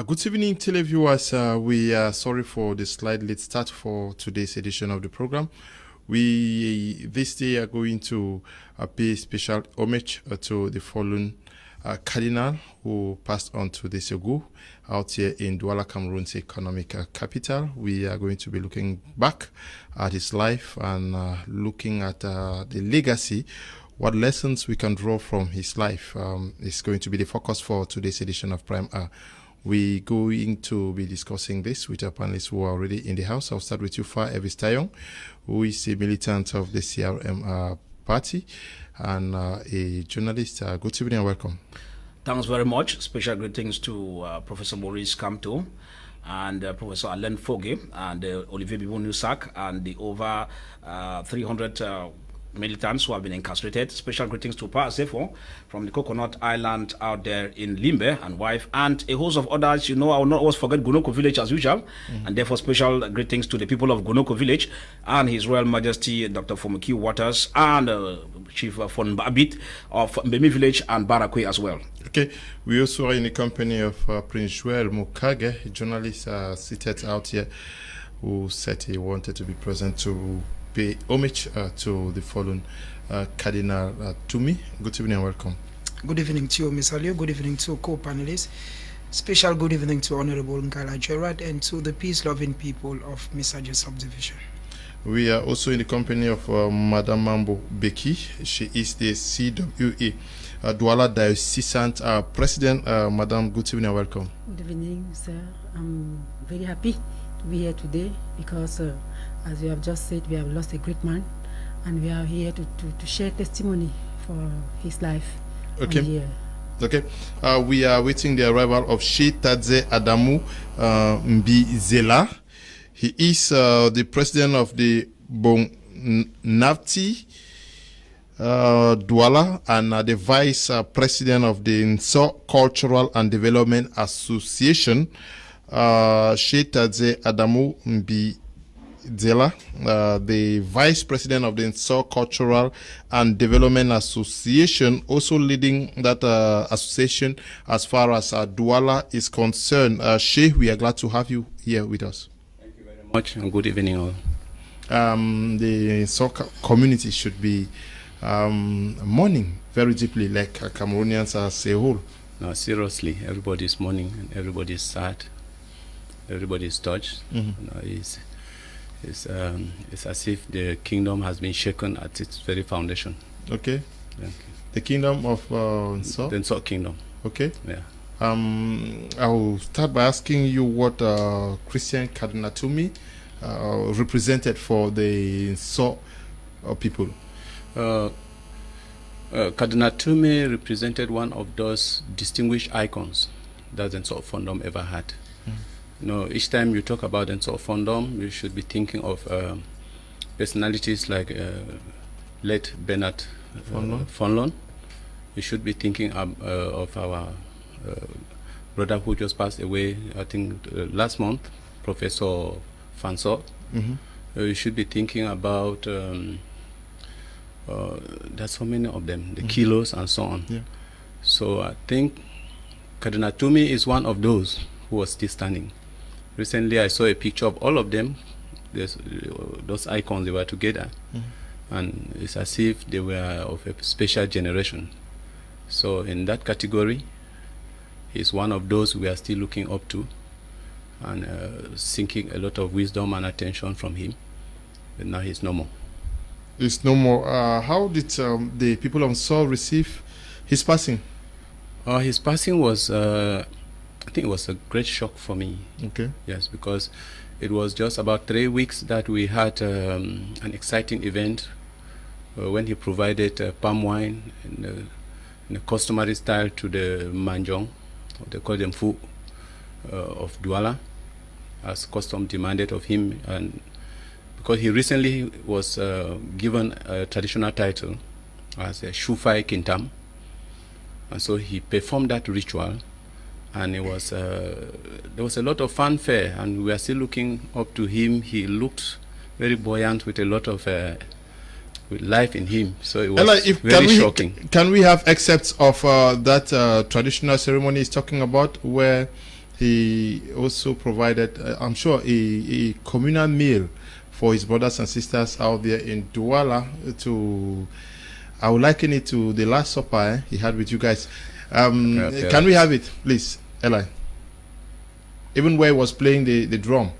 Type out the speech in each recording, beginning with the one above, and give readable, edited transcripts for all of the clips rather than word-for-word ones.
Good evening, televiewers. We are sorry for the slight late start for today's edition of the program. We this day are going to pay special homage to the fallen Cardinal who passed on to the ago out here in Douala, Cameroon's economic capital. We are going to be looking back at his life and looking at the legacy. What lessons we can draw from his life is going to be the focus for today's edition of Prime R. We're going to be discussing this with our panelists who are already in the house. I'll start with you, Fa Evis Tayong, who is a militant of the CRM party and a journalist. Good evening and welcome. Thanks very much. Special greetings to Professor Maurice Kamto and Professor Alain Fogue and Olivier Bibon-Nusak and the over 300 militants who have been incarcerated. Special greetings to Pa Sefo from the Coconut Island out there in Limbe and wife, and a host of others. You know, I will not always forget Gonoko Village as usual, and therefore special greetings to the people of Gonoko Village and His Royal Majesty Dr. Fomuki Waters and Chief Fon Babit of Mbemi Village and Barakwe as well. Okay, we also are in the company of Prince Joel Mukage, a journalist seated out here, who said he wanted to be present to pay homage to the fallen Cardinal Tumi. Good evening and welcome. Good evening to you, Ms. Alio. Good evening to co-panelists. Special good evening to Honorable Nkala Gerard and to the peace-loving people of Misaje Subdivision. We are also in the company of Madame Mambo Beki. She is the CWA Douala Diocesan President. Madame, good evening and welcome. Good evening, sir. I'm very happy to be here today because as you have just said, we have lost a great man, and we are here to share testimony for his life. Okay. Okay. We are waiting the arrival of Sheikh Tadze Adamu Mbizela. He is the president of the Nafti Douala and the vice president of the Nso Cultural and Development Association. Sheikh Tadze Adamu Mbizela, the vice president of the Nso Cultural and Development Association, also leading that association as far as Douala is concerned. Sheikh, we are glad to have you here with us. Thank you very much and good evening all. The Nso community should be mourning very deeply, like Cameroonians as a whole. No, seriously, everybody is mourning and everybody is sad. Everybody is touched. It's as if the kingdom has been shaken at its very foundation. Okay. Thank you. The kingdom of Nso? The Nso kingdom. Okay. Yeah. I'll start by asking you what Christian Cardinal Tumi represented for the Nso people. Cardinal Tumi represented one of those distinguished icons that the Nso Fondom ever had. You know, each time you talk about Nso Fondom, you should be thinking of personalities like late Bernard Fonlon. You should be thinking of our brother who just passed away, I think last month, Professor Fanso. You should be thinking about, there's so many of them, the Kilos and so on. Yeah. So I think Cardinal Tumi is one of those who was still standing. Recently, I saw a picture of all of them. Those icons, they were together. And it's as if they were of a special generation. So in that category, he's one of those we are still looking up to and seeking a lot of wisdom and attention from him. But now he's no more. He's no more. How did the people of Nso receive his passing? His passing was... I think it was a great shock for me. Okay. Yes, because it was just about 3 weeks that we had an exciting event when he provided palm wine in a customary style to the Manjong, or they call them Fu, of Douala, as custom demanded of him. And because he recently was given a traditional title as a Shufai Kintam, and so he performed that ritual. And it was there was a lot of fanfare, and we are still looking up to him. He looked very buoyant with a lot of with life in him. So it was very shocking. Can we have excerpts of that traditional ceremony he's talking about, where he also provided, I'm sure, a communal meal for his brothers and sisters out there in Douala. I would liken it to the Last Supper he had with you guys. Can we have it, please, Eli? Even where he was playing the drum.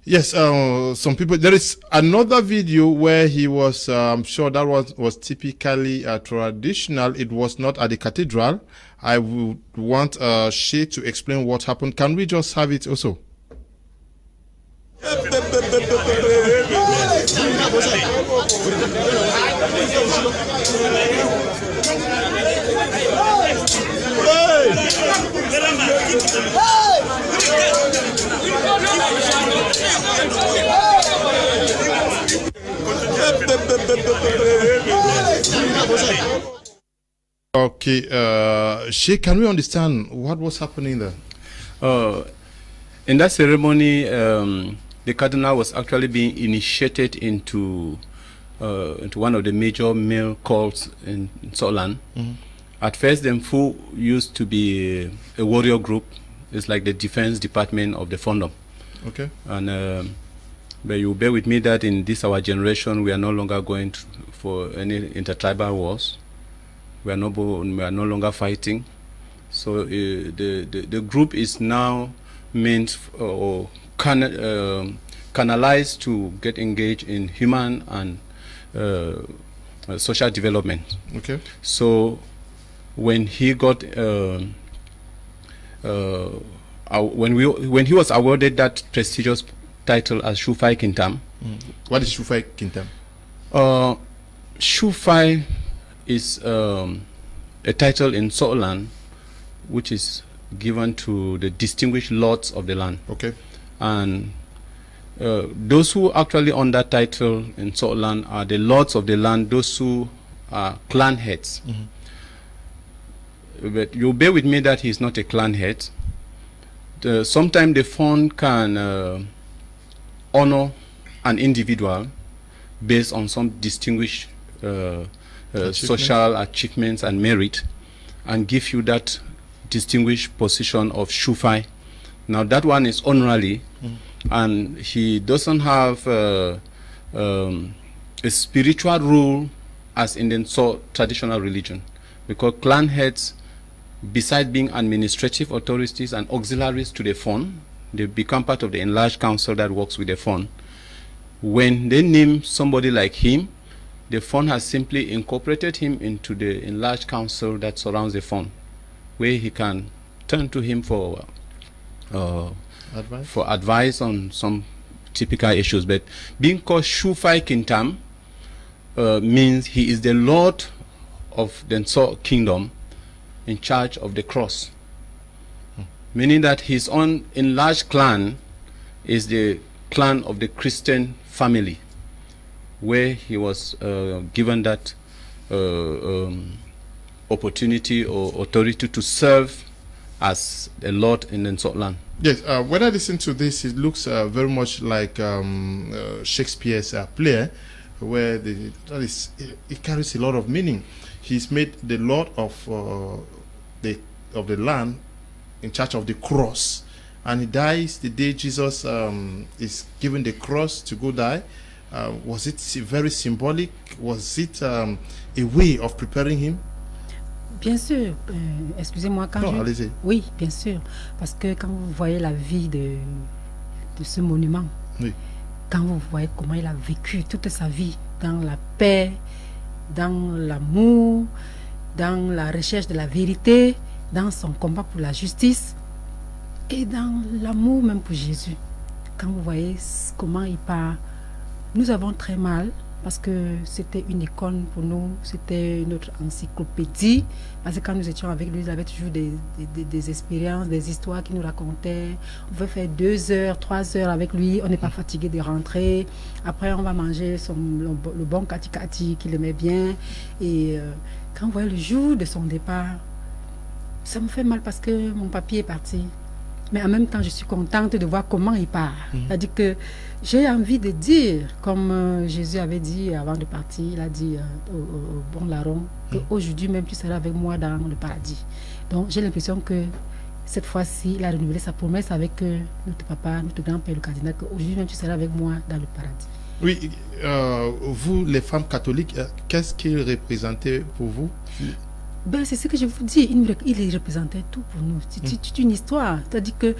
Yes, some people. There is another video where he was. I'm sure that was typically traditional. It was not at the cathedral. I would want Shay to explain what happened. Can we just have it also? Okay, Shay, can we understand what was happening there? In that ceremony, the Cardinal was actually being initiated into one of the major male cults in Solan. Mm-hmm. At first, the Mfu used to be a warrior group. It's like the defense department of the Fondom. Okay. And but you bear with me that in this our generation, we are no longer going for any intertribal wars. We are no longer fighting. So the group is now meant or canalized to get engaged in human and social development. Okay. So when he got when he was awarded that prestigious title as Shufai Kintam. What is Shufai Kintam? Shufai is a title in Solan which is given to the distinguished lords of the land. Okay. And those who actually own that title in Solan are the lords of the land, those who are clan heads. Mm-hmm. But you bear with me that he's not a clan head. Sometimes the fund can honor an individual based on some distinguished social achievements and merit, and give you that distinguished position of Shufai. Now that one is honorary, and he doesn't have a spiritual rule as in the traditional religion, because clan heads, besides being administrative authorities and auxiliaries to the fund, they become part of the enlarged council that works with the fund. When they name somebody like him, the fund has simply incorporated him into the enlarged council that surrounds the fund, where he can turn to him for advice on some typical issues. But being called Shufai Kintam means he is the Lord of the Nso kingdom in charge of the cross, meaning that his own enlarged clan is the clan of the Christian family, where he was given that opportunity or authority to serve as a lord in the Nso land. Yes, when I listen to this, it looks very much like Shakespeare's play, where it carries a lot of meaning. He's made the Lord of the land in charge of the cross, and he dies the day Jesus is given the cross to go die. Was it very symbolic? Was it a way of preparing him? Bien sûr, excusez-moi quand Non, allez-y. Oui, bien sûr, parce que quand vous voyez la vie de ce monument, Oui. quand vous voyez comment il a vécu toute sa vie dans la paix, dans l'amour, dans la recherche de la vérité, dans son combat pour la justice et dans l'amour même pour Jésus. Quand vous voyez comment il part, nous avons très mal parce que c'était une icône pour nous, c'était notre encyclopédie, parce que quand nous étions avec lui, il avait toujours des expériences, des histoires qu'il nous racontait. On pouvait faire 2 heures, 3 heures avec lui, on n'est pas fatigué de rentrer. Après, on va manger le bon kati-kati qu'il aimait bien. Et quand on voit le jour de son départ, ça me fait mal parce que mon papy est parti. Mais en même temps, je suis contente de voir comment il part. C'est-à-dire que j'ai envie de dire, comme Jésus avait dit avant de partir, il a dit au bon larron, qu'aujourd'hui même tu seras avec moi dans le paradis. Donc j'ai l'impression que cette fois-ci, il a renouvelé sa promesse avec notre papa, notre grand-père, le cardinal, qu'aujourd'hui même tu seras avec moi dans le paradis. Oui, vous, les femmes catholiques, qu'est-ce qu'il représentait pour vous? Ben, c'est ce que je vous dis, il représentait tout pour nous. C'est une histoire. C'est-à-dire que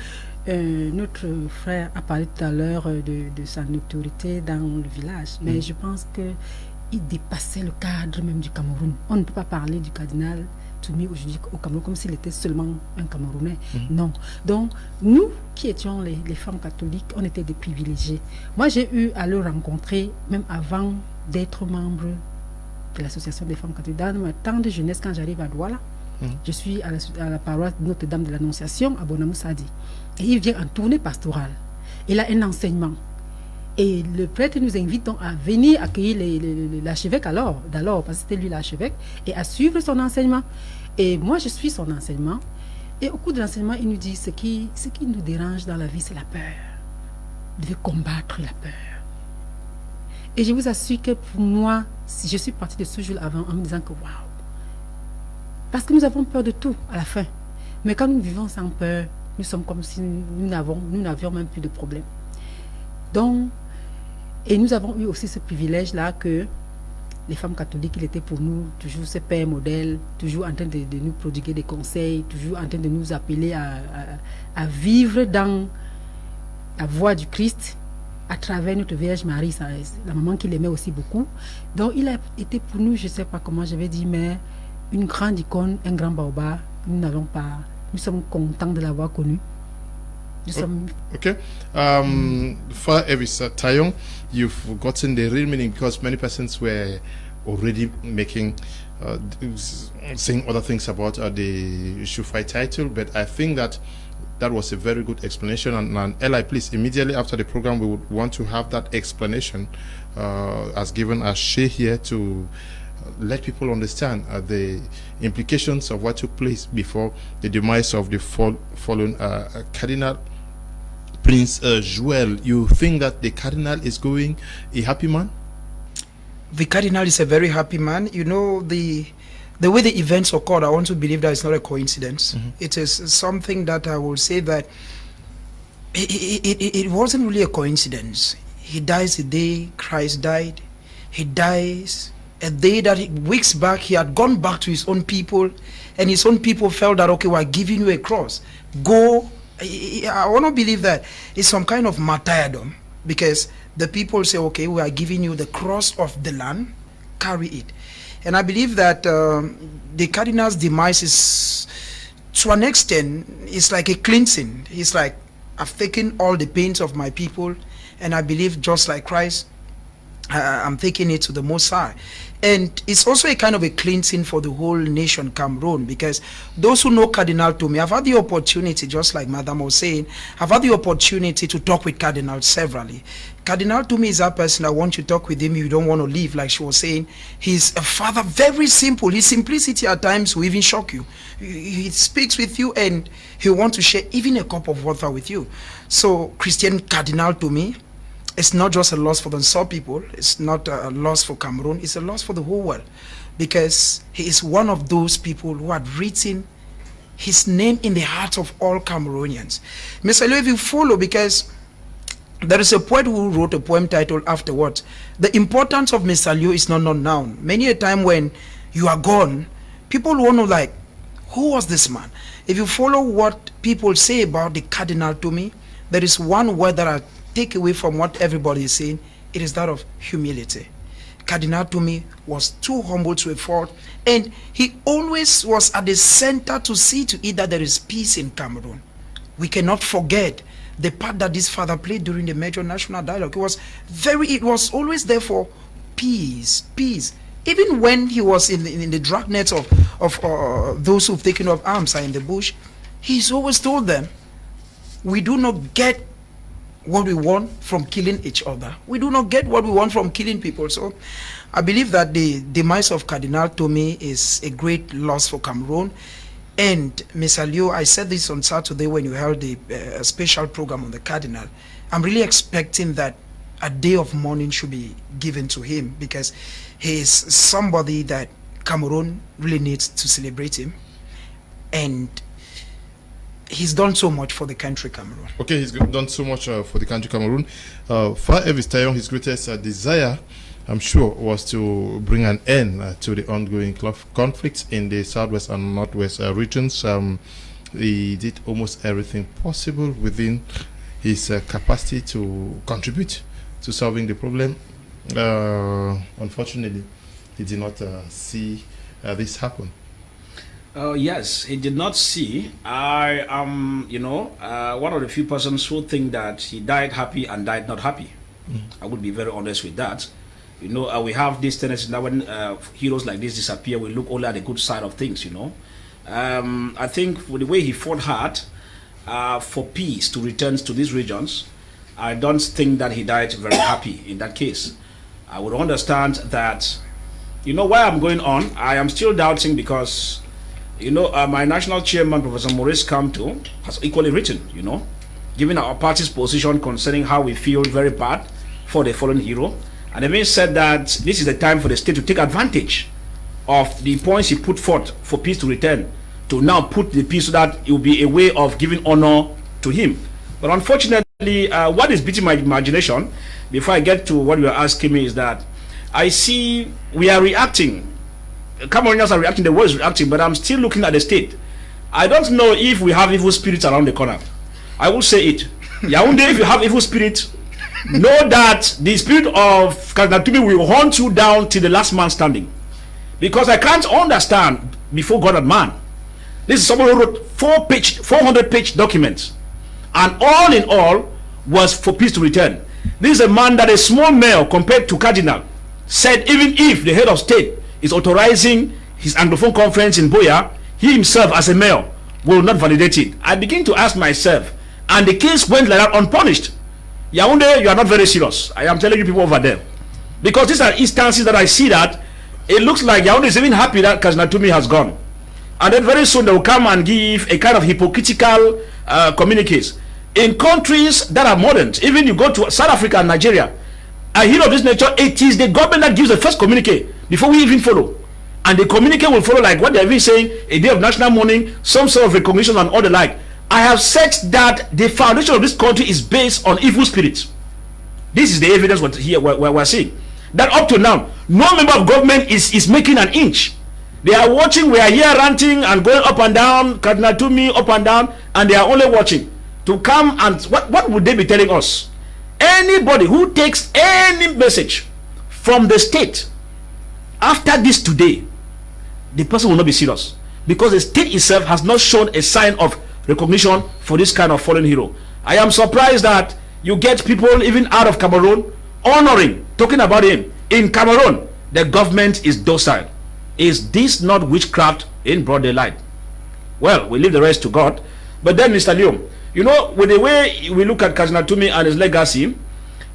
notre frère a parlé tout à l'heure de sa notoriété dans le village. Mais je pense qu'il dépassait le cadre même du Cameroun. On ne peut pas parler du cardinal Tumi aujourd'hui au Cameroun comme s'il était seulement un Camerounais. Non. Donc, nous qui étions les femmes catholiques, on était des privilégiés. Moi, j'ai eu à le rencontrer même avant d'être membre de l'association des femmes catholiques. Dans ma temps de jeunesse, quand j'arrive à Douala, je suis à la paroisse Notre-Dame de l'Annonciation à Bonamoussadi. Et il vient en tournée pastorale. Il a un enseignement. Et le prêtre nous invite donc à venir accueillir l'archevêque d'alors, parce que c'était lui l'archevêque, et à suivre son enseignement. Et moi, je suis son enseignement. Et au cours de l'enseignement, il nous dit ce qui nous dérange dans la vie, c'est la peur. Vous devez combattre la peur. Et je vous assure que pour moi, si je suis partie de ce jour avant en me disant que waouh, parce que nous avons peur de tout à la fin. Mais quand nous vivons sans peur, nous sommes comme si nous n'avions même plus de problème. Donc, et nous avons eu aussi ce privilège-là que les femmes catholiques, il était pour nous toujours ce père modèle, toujours en train de nous prodiguer des conseils, toujours en train de nous appeler à vivre dans la voie du Christ, à travers notre Vierge Marie, la maman qu'il aimait aussi beaucoup. Donc il a été pour nous, je ne sais pas comment je vais dire, mais une grande icône, un grand baobab. Nous sommes contents de l'avoir connu. Okay. For Evis Tayon, you've gotten the real meaning because many persons were already making saying other things about the Shufai title, but I think that was a very good explanation. And Eli, please, immediately after the program, we would want to have that explanation as given as Shay here to let people understand the implications of what took place before the demise of the fallen Cardinal Prince Joel. You think that the Cardinal is going a happy man? The Cardinal is a very happy man. You know, the way the events occurred, I want to believe that it's not a coincidence. It is something that I will say that it wasn't really a coincidence. He dies the day Christ died. He dies a day that weeks back he had gone back to his own people, and his own people felt that, okay, we're giving you a cross. Go. I want to believe that it's some kind of martyrdom, because the people say, okay, we are giving you the cross of the land, carry it. And I believe that the Cardinal's demise is, to an extent, it's like a cleansing. It's like, I've taken all the pains of my people, and I believe just like Christ, I'm taking it to the Most High. And it's also a kind of a cleansing for the whole nation, Cameroon, because those who know Cardinal Tumi, I've had the opportunity, just like Madam was saying, I've had the opportunity to talk with Cardinal severally. Cardinal Tumi is that person that once you talk with him, you don't want to leave, like she was saying. He's a father, very simple. His simplicity at times will even shock you. He speaks with you and he wants to share even a cup of water with you. So Christian Cardinal Tumi, it's not just a loss for the Nsor people, it's not a loss for Cameroon, it's a loss for the whole world, because he is one of those people who had written his name in the hearts of all Cameroonians. Mr. Lou, if you follow, because there is a poet who wrote a poem titled Afterwards. The importance of Mr. Lou is not known now. Many a time when you are gone, people want to like, who was this man? If you follow what people say about the Cardinal Tumi, there is one word that I take away from what everybody is saying. It is that of humility. Cardinal Tumi was too humble to a fault, and he always was at the center to see to it that there is peace in Cameroon. We cannot forget the part that this father played during the major national dialogue. It was always there for peace. Even when he was in the dragnet of those who've taken up arms are in the bush, he's always told them, we do not get what we want from killing each other. We do not get what we want from killing people. So I believe that the demise of Cardinal Tumi is a great loss for Cameroon. And Mr. Leo, I said this on Saturday when you held a special program on the Cardinal. I'm really expecting that a day of mourning should be given to him, because he is somebody that Cameroon really needs to celebrate him. And he's done so much for the country, Cameroon. Okay, he's done so much for the country, Cameroon. For Elvis Tayon, his greatest desire, I'm sure, was to bring an end to the ongoing conflicts in the southwest and northwest regions. He did almost everything possible within his capacity to contribute to solving the problem. Unfortunately, he did not see this happen. Yes, he did not see. I am, one of the few persons who think that he died happy and died not happy. I would be very honest with that. We have this tendency now when heroes like this disappear, we look only at the good side of things, I think with the way he fought hard for peace to return to these regions, I don't think that he died very happy in that case. I would understand that, why I'm going on, I am still doubting because, my national chairman, Professor Maurice Kamto, has equally written, given our party's position concerning how we feel very bad for the fallen hero. And even said that this is the time for the state to take advantage of the points he put forth for peace to return, to now put the peace so that it will be a way of giving honor to him. But unfortunately, what is beating my imagination, before I get to what you are asking me, is that I see we are reacting. Cameroonians are reacting, the world is reacting, but I'm still looking at the state. I don't know if we have evil spirits around the corner. I will say it. Yaoundé, if you have evil spirits, know that the spirit of Cardinal Tumi will hunt you down till the last man standing. Because I can't understand before God and man. This is someone who wrote 400-page documents, and all in all was for peace to return. This is a man that a small mayor compared to Cardinal said even if the head of state is authorizing his Anglophone conference in Boya, he himself as a mayor will not validate it. I begin to ask myself, and the case went like that unpunished. Yaoundé, you are not very serious. I am telling you people over there. Because these are instances that I see that it looks like Yaoundé is even happy that Cardinal Tumi has gone. And then very soon they will come and give a kind of hypocritical communiques. In countries that are modern, even you go to South Africa and Nigeria, a hero of this nature, it is the government that gives the first communique before we even follow. And the communique will follow like what they have been saying, a day of national mourning, some sort of recognition and all the like. I have said that the foundation of this country is based on evil spirits. This is the evidence we're seeing. That up to now, no member of government is making an inch. They are watching, we are here ranting and going up and down, Cardinal Tumi up and down, and they are only watching. To come and, what would they be telling us? Anybody who takes any message from the state after this today, the person will not be serious. Because the state itself has not shown a sign of recognition for this kind of fallen hero. I am surprised that you get people even out of Cameroon honoring, talking about him. In Cameroon, the government is docile. Is this not witchcraft in broad daylight? Well, we leave the rest to God. But then, Mr. Leo, with the way we look at Cardinal Tumi and his legacy,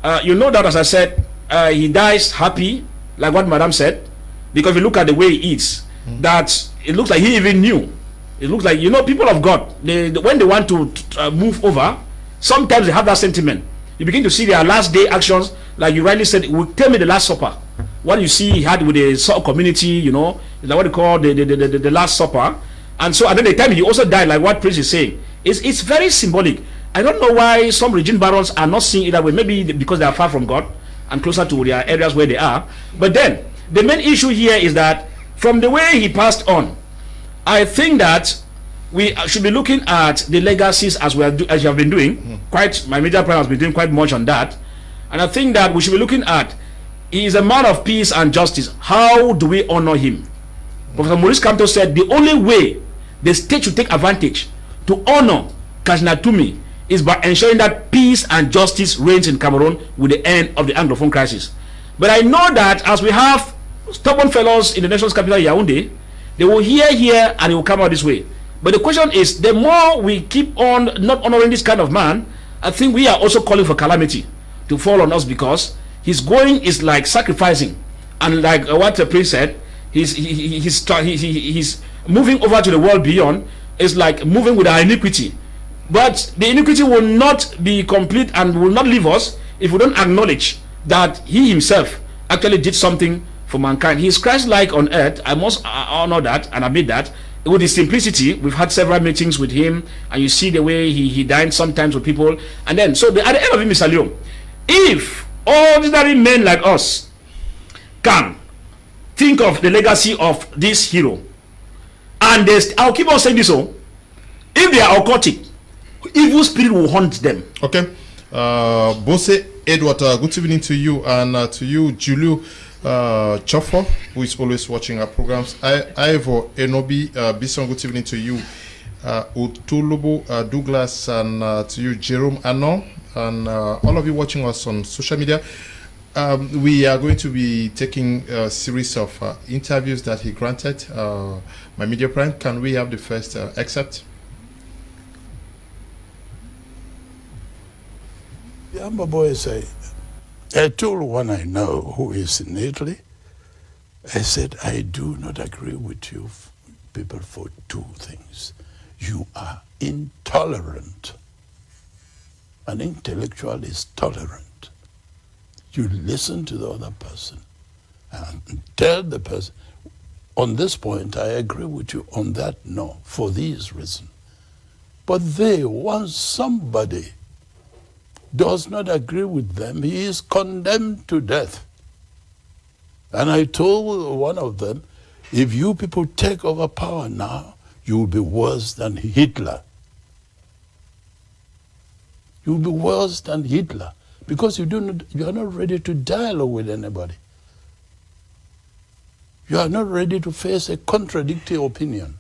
that, as I said, he dies happy, like what Madam said, because if you look at the way he eats, that it looks like he even knew. It looks like, people of God, when they want to move over, sometimes they have that sentiment. You begin to see their last day actions, like you rightly said, tell me the Last Supper. What you see he had with the sort of community, like what they call the Last Supper. And then the time he also died, like what Prince is saying, it's very symbolic. I don't know why some region barons are not seeing it that way. Maybe because they are far from God and closer to their areas where they are. But then, the main issue here is that from the way he passed on, I think that we should be looking at the legacies as as you have been doing. Quite, my media plan has been doing quite much on that, and I think that we should be looking at, he is a man of peace and justice. How do we honor him? Professor Maurice Kamto said the only way the state should take advantage to honor Cardinal Tumi is by ensuring that peace and justice reigns in Cameroon with the end of the Anglophone crisis. But I know that as we have stubborn fellows in the nation's capital, Yaoundé, they will hear and it will come out this way. But the question is, the more we keep on not honoring this kind of man, I think we are also calling for calamity to fall on us, because his going is like sacrificing, and like what the priest said, he's moving over to the world beyond. Is like moving with our iniquity, but the iniquity will not be complete and will not leave us if we don't acknowledge that he himself actually did something for mankind. He is Christ-like on earth. I must honor that and admit that. With his simplicity, we've had several meetings with him, and you see the way he dined sometimes with people. And then, so at the end of it, Mr. Leo, if ordinary men like us can think of the legacy of this hero, and I'll keep on saying this, if they are occultic, evil spirit will haunt them. Okay. Bose Edward, good evening to you, and to you, Julio Chofo, who is always watching our programs. Ivo Enobi Bison, good evening to you. Utulubu Douglas, and to you, Jerome Anon, and all of you watching us on social media. We are going to be taking a series of interviews that he granted. My media prime, can we have the first excerpt? The Amber boy say, I told one I know who is in Italy, I said, I do not agree with you people for two things. You are intolerant. An intellectual is tolerant. You listen to the other person and tell the person, on this point, I agree with you. On that, no, for these reasons. But once somebody does not agree with them, he is condemned to death. And I told one of them, if you people take over power now, you will be worse than Hitler. You will be worse than Hitler, because you are not ready to dialogue with anybody. You are not ready to face a contradictory opinion.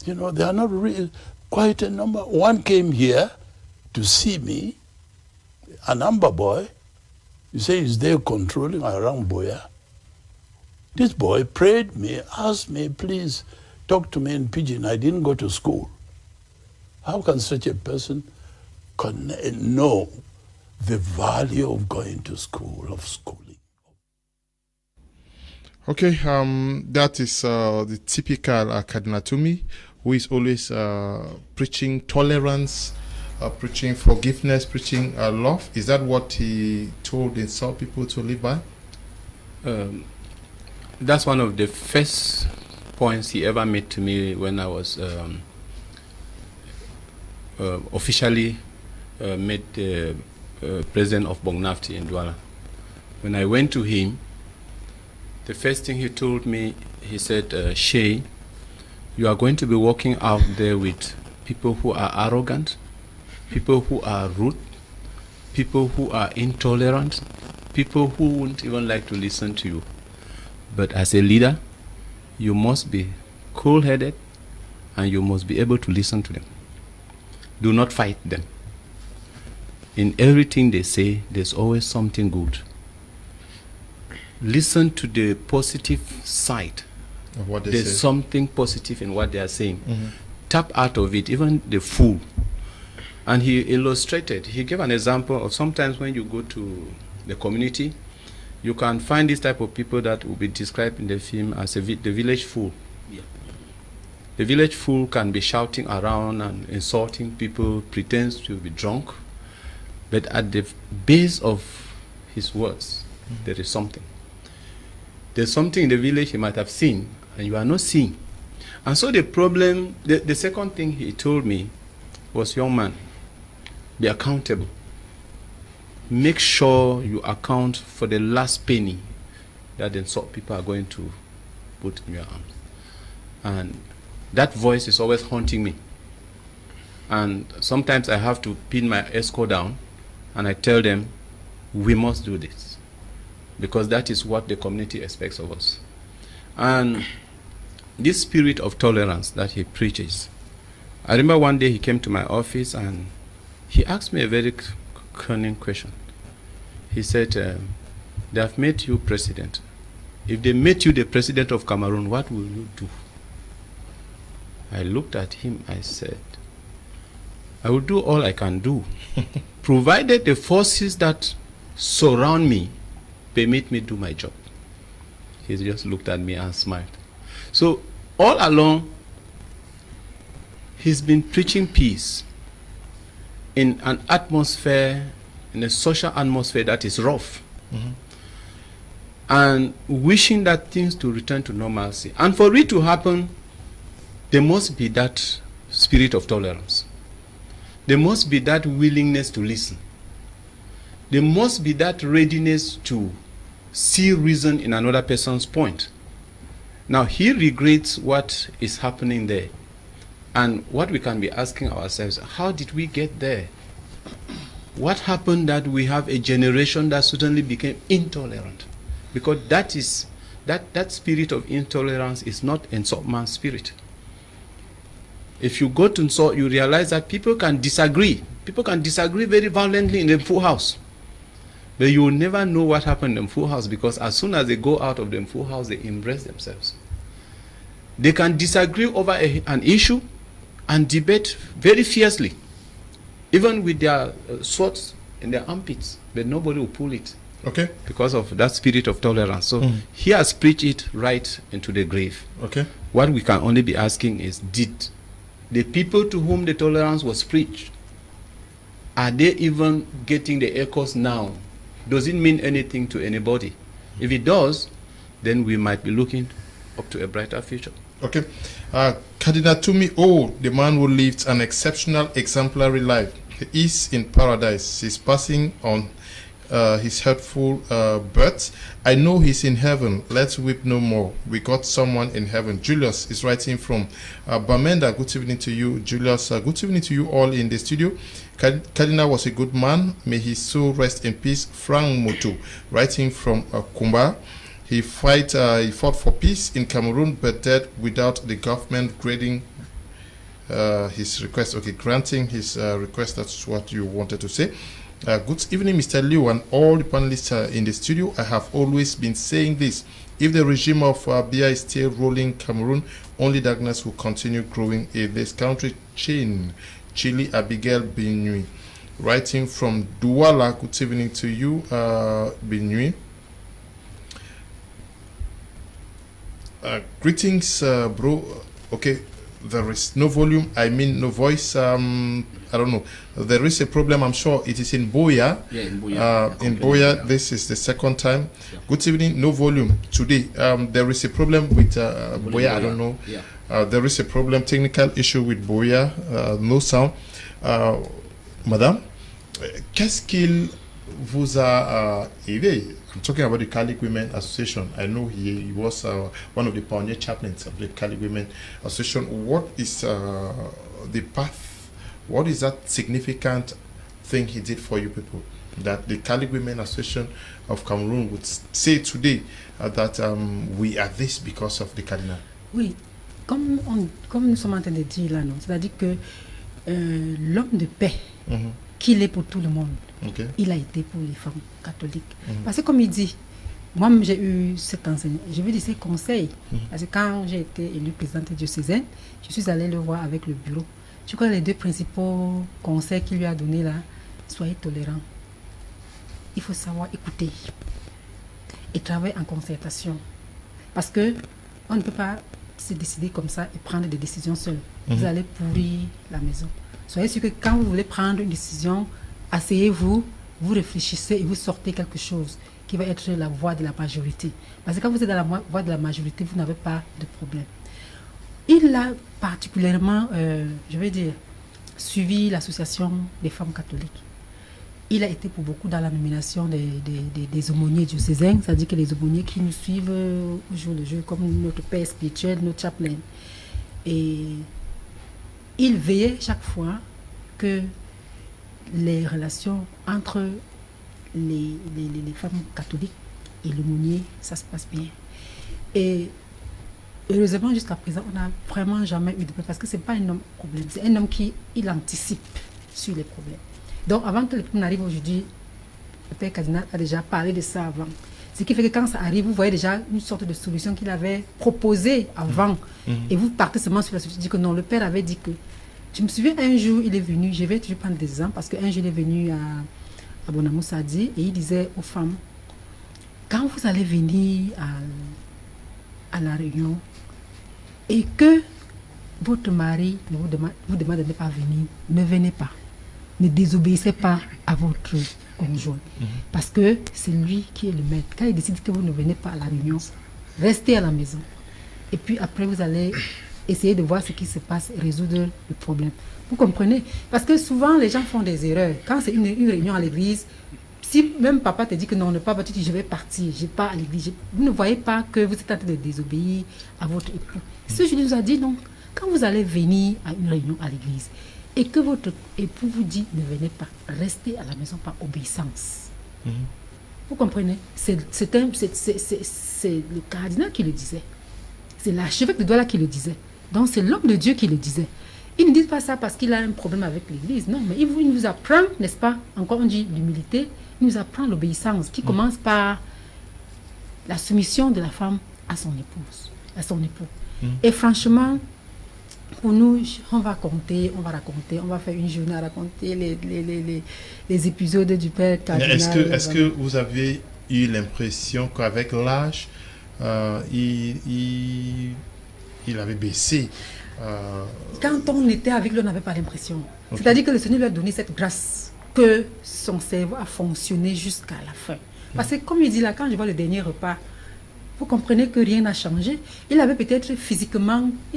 You know, there are not really quite a number. One came here to see me, an Amber boy. You say he's there controlling around Boya. This boy prayed me, asked me, please talk to me in Pidgin. I didn't go to school. How can such a person know the value of going to school, of schooling? Okay, that is the typical Cardinal Tumi, who is always preaching tolerance, preaching forgiveness, preaching love. Is that what he told and saw people to live by? That's one of the first points he ever made to me when I was officially made the president of Bongnafti in Douala. When I went to him, the first thing he told me, he said, Shay, you are going to be working out there with people who are arrogant, people who are rude, people who are intolerant, people who won't even like to listen to you. But as a leader, you must be cool-headed and you must be able to listen to them. Do not fight them. In everything they say, there's always something good. Listen to the positive side Of what they there's say. something positive in what they are saying. Mm-hmm. Tap out of it, even the fool. And he illustrated, he gave an example of sometimes when you go to the community, you can find this type of people that will be described in the film as the village fool. Yeah. The village fool can be shouting around and insulting people, pretends to be drunk, but at the base of his words, there is something. There's something in the village he might have seen, and you are not seeing. And so the problem, the second thing he told me was, young man, be accountable. Make sure you account for the last penny that the insult people are going to put in your arms. And that voice is always haunting me. And sometimes I have to pin my ESCO down and I tell them, we must do this, because that is what the community expects of us. And this spirit of tolerance that he preaches, I remember one day he came to my office and he asked me a very cunning question. He said, they have made you president. If they made you the president of Cameroon, what will you do? I looked at him, I said, I will do all I can do, provided the forces that surround me permit me to do my job. He just looked at me and smiled. So all along, he's been preaching peace in an atmosphere, in a social atmosphere that is rough, and wishing that things to return to normalcy. And for it to happen, there must be that spirit of tolerance. There must be that willingness to listen. There must be that readiness to see reason in another person's point. Now, he regrets what is happening there. And what we can be asking ourselves, how did we get there? What happened that we have a generation that suddenly became intolerant? Because that spirit of intolerance is not Nsot man's spirit. If you go to Nsot, you realize that people can disagree. People can disagree very violently in the full house. But you will never know what happened in the full house, because as soon as they go out of the full house, they embrace themselves. They can disagree over an issue and debate very fiercely, even with their swords in their armpits, but nobody will pull it. Okay. Because of that spirit of tolerance. So he has preached it right into the grave. Okay. What we can only be asking is, did the people to whom the tolerance was preached, are they even getting the echoes now? Does it mean anything to anybody? If it does, then we might be looking up to a brighter future. Okay. Cardinal Tumi, oh, the man who lived an exceptional, exemplary life. He is in paradise. He's passing on his hurtful birth. I know he's in heaven. Let's weep no more. We got someone in heaven. Julius is writing from Bamenda. Good evening to you, Julius. Good evening to you all in the studio. Cardinal was a good man. May his soul rest in peace. Frank Moto, writing from Kumba. He fought for peace in Cameroon, but died without the government grading his request. Okay, granting his request. That's what you wanted to say. Good evening, Mr. Liu, and all the panelists in the studio. I have always been saying this. If the regime of Biya is still ruling Cameroon, only darkness will continue growing in this country. Chile Abigail Binui, writing from Douala. Good evening to you, Binui. Greetings, bro. Okay, there is no volume. I mean, no voice. I don't know. There is a problem. I'm sure it is in Boya. Yeah, in Boya. In Boya, this is the second time. Yeah. Good evening. No volume today. There is a problem with Boya. I don't know. Yeah. There is a problem, technical issue with Boya. No sound. Madame, qu'est-ce qu'il vous a aidé? I'm talking about the Catholic Women Association. I know he was one of the pioneer chaplains of the Catholic Women Association. What is the path? What is that significant thing he did for you people that the Catholic Women Association of Cameroon would say today that we are this because of the Cardinal? Oui, comme nous sommes en train de dire là, c'est-à-dire que l'homme de paix, qu'il est pour tout le monde, il a été pour les femmes catholiques. Parce que comme il dit, moi j'ai eu cet enseignement, je veux dire ces conseils, parce que quand j'ai été élue présidente diocésaine, je suis allée le voir avec le bureau. Je crois que les deux principaux conseils qu'il lui a donnés là, soyez tolérants. Il faut savoir écouter et travailler en concertation. Parce que on ne peut pas se décider comme ça et prendre des décisions seules. Vous allez pourrir la maison. Soyez sûr que quand vous voulez prendre une décision, asseyez-vous, vous réfléchissez et vous sortez quelque chose qui va être la voie de la majorité. Parce que quand vous êtes dans la voie de la majorité, vous n'avez pas de problème. Il a particulièrement, je vais dire, suivi l'association des femmes catholiques. Il a été pour beaucoup dans la nomination des aumôniers diocésains, c'est-à-dire que les aumôniers qui nous suivent au jour le jour, comme notre père spirituel, notre chaplain. Et il veillait chaque fois que les relations entre les femmes catholiques et l'aumônier, ça se passe bien. Et heureusement, jusqu'à présent, on n'a vraiment jamais eu de problème, parce que ce n'est pas un homme problème, c'est un homme qui il anticipe sur les problèmes. Donc, avant que le problème n'arrive aujourd'hui, le père Cardinal a déjà parlé de ça avant. Ce qui fait que quand ça arrive, vous voyez déjà une sorte de solution qu'il avait proposée avant. Et vous partez seulement sur la solution. Dit que non, le père avait dit que... Je me souviens, un jour, il est venu, je vais toujours prendre des exemples, parce qu'un jour, il est venu à Bonamoussadi et il disait aux femmes, quand vous allez venir à la réunion et que votre mari vous demande de ne pas venir, ne venez pas. Ne désobéissez pas à votre conjoint. Parce que c'est lui qui est le maître. Quand il décide que vous ne venez pas à la réunion, restez à la maison. Et puis après, vous allez essayer de voir ce qui se passe et résoudre le problème. Vous comprenez? Parce que souvent, les gens font des erreurs. Quand c'est une réunion à l'église, si même papa te dit que non, ne pas, tu dis je vais partir, je pars à l'église. Vous ne voyez pas que vous êtes en train de désobéir à votre époux. Ce je nous a dit, donc, quand vous allez venir à une réunion à l'église et que votre époux vous dit ne venez pas, restez à la maison par obéissance. Vous comprenez? C'est le cardinal qui le disait. C'est l'archevêque de Douala qui le disait. Donc c'est l'homme de Dieu qui le disait. Il ne dit pas ça parce qu'il a un problème avec l'église. Non, mais il nous apprend, n'est-ce pas? Encore on dit l'humilité. Il nous apprend l'obéissance qui commence par la soumission de la femme à son épouse, à son époux. Et franchement, pour nous, on va raconter, on va faire une journée à raconter les épisodes du père Cardinal. Est-ce que vous avez eu l'impression qu'avec l'âge, il avait baissé? Quand on était avec lui, on n'avait pas l'impression. C'est-à-dire que le Seigneur lui a donné cette grâce que son cerveau a fonctionné jusqu'à la fin. Parce que comme il dit là, quand je vois le dernier repas, vous comprenez que rien n'a changé. Il avait peut-être il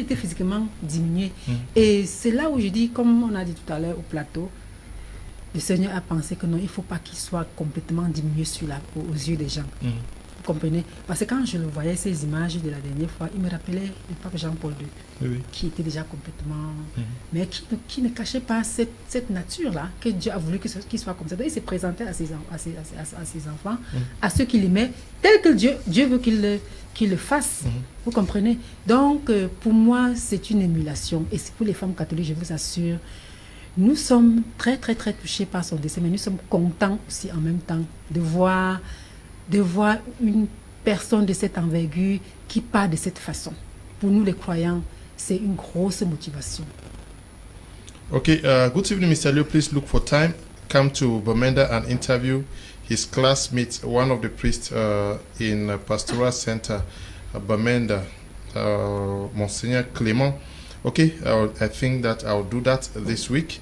était physiquement diminué. Et c'est là où je dis, comme on a dit tout à l'heure au plateau, le Seigneur a pensé que non, il ne faut pas qu'il soit complètement diminué sur la peau, aux yeux des gens. Vous comprenez? Parce que quand je le voyais, ces images de la dernière fois, il me rappelait le pape Jean-Paul II, qui était déjà complètement... mais qui ne cachait pas cette nature-là, que Dieu a voulu qu'il soit comme ça. Donc il s'est présenté à ses enfants, à ceux qu'il aimait, tel que Dieu veut qu'il le fasse. Vous comprenez? Donc, pour moi, c'est une émulation. Et c'est pour les femmes catholiques, je vous assure, nous sommes très, très, très touchés par son décès, mais nous sommes contents aussi en même temps de voir une personne de cette envergure qui part de cette façon. Pour nous les croyants, c'est une grosse motivation. Okay, good evening, Mr. Leo. Please look for time. Come to Bamenda and interview his classmate, one of the priests in Pastoral Center, Bamenda, Monseigneur Clément. Okay, I think that I'll do that this week.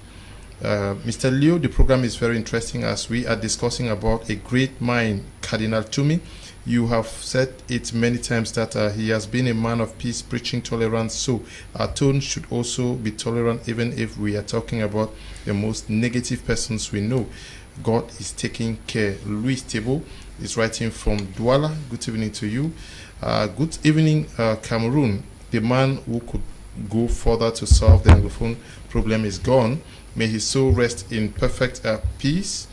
Mr. Leo, the program is very interesting as we are discussing about a great mind, Cardinal Tumi. You have said it many times that he has been a man of peace, preaching tolerance. So our tone should also be tolerant, even if we are talking about the most negative persons we know. God is taking care. Louis Tebo is writing from Douala. Good evening to you. Good evening, Cameroon. The man who could go further to solve the Anglophone problem is gone. May his soul rest in perfect peace.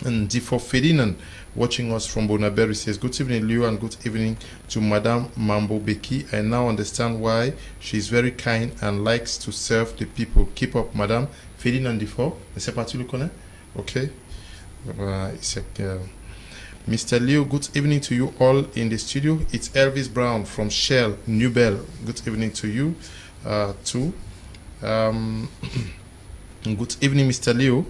And D4 Ferdinand, watching us from Bonaberry, says, good evening, Leo, and good evening to Madame Mambo Beki. I now understand why she is very kind and likes to serve the people. Keep up, Madame. Ferdinand D4. C'est pas tu le connais? Okay. Mr. Leo, good evening to you all in the studio. It's Elvis Brown from Shell, New Bell. Good evening to you too. Good evening, Mr. Leo.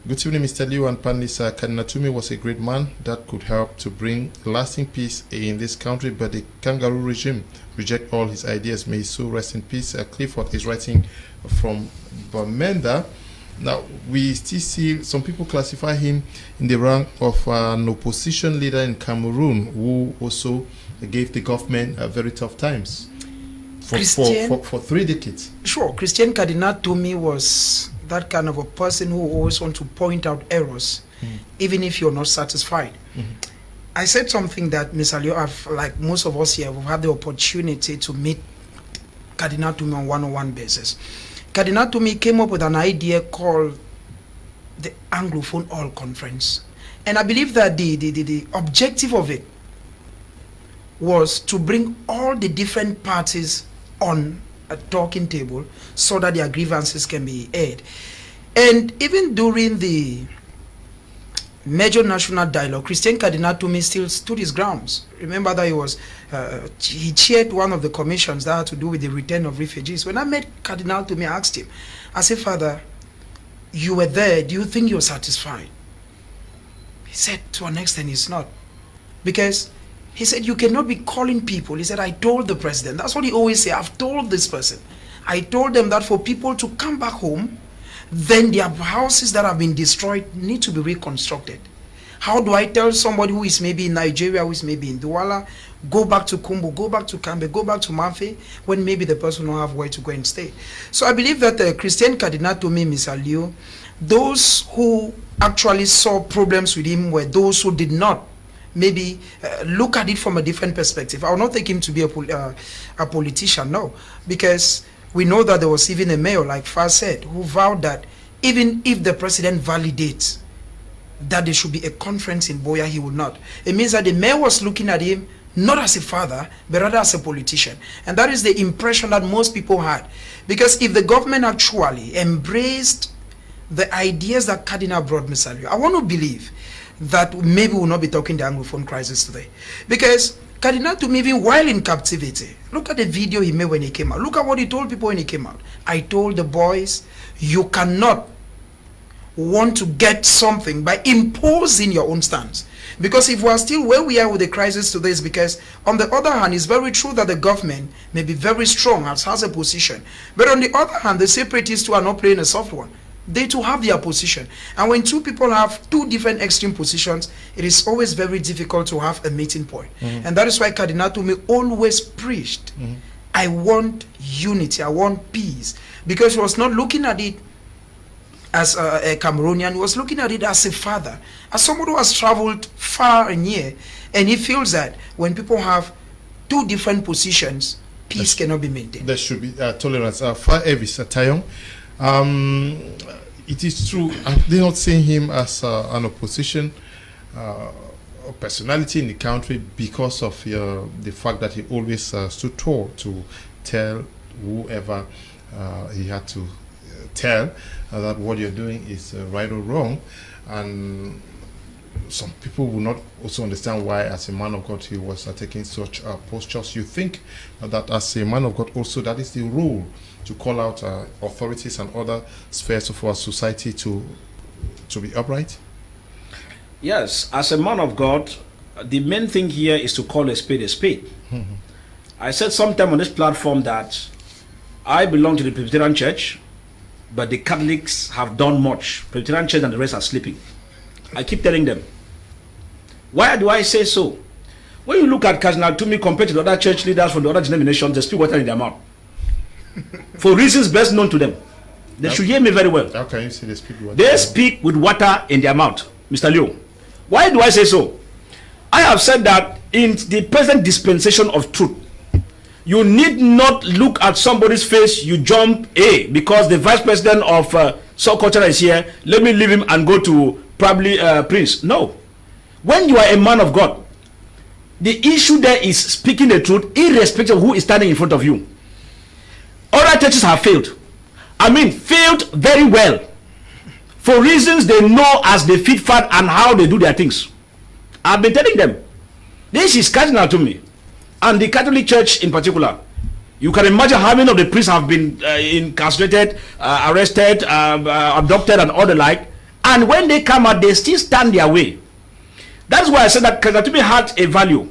Good evening, Mr. Leo and Panlisa. Cardinal Tumi was a great man that could help to bring lasting peace in this country, but the kangaroo regime reject all his ideas. May his soul rest in peace. Clifford is writing from Bamenda. Now, we still see some people classify him in the rank of an opposition leader in Cameroon who also gave the government very tough times for 3 decades. Sure, Christian Cardinal Tumi was that kind of a person who always wants to point out errors, even if you're not satisfied. I said something that Mr. Leo, like most of us here, we've had the opportunity to meet Cardinal Tumi on one-on-one basis. Cardinal Tumi came up with an idea called the Anglophone All Conference. And I believe that the objective of it was to bring all the different parties on a talking table so that their grievances can be aired. And even during the major national dialogue, Christian Cardinal Tumi still stood his grounds. Remember that he chaired one of the commissions that had to do with the return of refugees. When I met Cardinal Tumi, I asked him, I said, Father, you were there, do you think you're satisfied? He said, to an extent, he's not. Because he said, you cannot be calling people. He said, I told the president. That's what he always say. I've told this person. I told them that for people to come back home, then their houses that have been destroyed need to be reconstructed. How do I tell somebody who is maybe in Nigeria, who is maybe in Douala, go back to Kumbu, go back to Kamer, go back to Mafe, when maybe the person don't have where to go and stay? So I believe that Christian Cardinal Tumi, Mr. Leo, those who actually saw problems with him were those who did not maybe look at it from a different perspective. I will not take him to be a politician, no, because we know that there was even a mayor, like Far said, who vowed that even if the president validates that there should be a conference in Boya, he will not. It means that the mayor was looking at him not as a father, but rather as a politician. And that is the impression that most people had. Because if the government actually embraced the ideas that Cardinal brought, Mr. Leo, I want to believe that maybe we'll not be talking the Anglophone crisis today. Because Cardinal Tumi, even while in captivity, look at the video he made when he came out. Look at what he told people when he came out. I told the boys, you cannot want to get something by imposing your own stance. Because if we are still where we are with the crisis today, is because on the other hand, it's very true that the government may be very strong, has a position. But on the other hand, the separatists who are not playing a soft one. They too have their position. And when two people have two different extreme positions, it is always very difficult to have a meeting point. And that is why Cardinal Tumi always preached, I want unity, I want peace. Because he was not looking at it as a Cameroonian, he was looking at it as a father, as someone who has traveled far and near. And he feels that when people have two different positions, peace cannot be maintained. There should be tolerance. Far Evis Tayong. It is true, they're not seeing him as an opposition personality in the country because of the fact that he always stood tall to tell whoever he had to tell that what you're doing is right or wrong. And some people will not also understand why, as a man of God, he was taking such postures. You think that as a man of God also, that is the role, to call out authorities and other spheres of our society to be upright? Yes, as a man of God, the main thing here is to call a spade a spade. I said sometime on this platform that I belong to the Presbyterian Church, but the Catholics have done much. Presbyterian Church and the rest are sleeping. I keep telling them. Why do I say so? When you look at Cardinal Tumi compared to the other church leaders from the other denominations, they speak water in their mouth. For reasons best known to them. They should hear me very well. How can you say they speak water? They speak with water in their mouth, Mr. Leo. Why do I say so? I have said that in the present dispensation of truth, you need not look at somebody's face, you jump because the vice president of subculture is here, let me leave him and go to probably Prince. No. When you are a man of God, the issue there is speaking the truth irrespective of who is standing in front of you. Other churches have failed. I mean, failed very well. For reasons they know as they fit fat and how they do their things. I've been telling them. This is Cardinal to me. And the Catholic Church in particular. You can imagine how many of the priests have been incarcerated, arrested, abducted and all the like. And when they come out, they still stand their way. That's why I said that Cardinal to me had a value.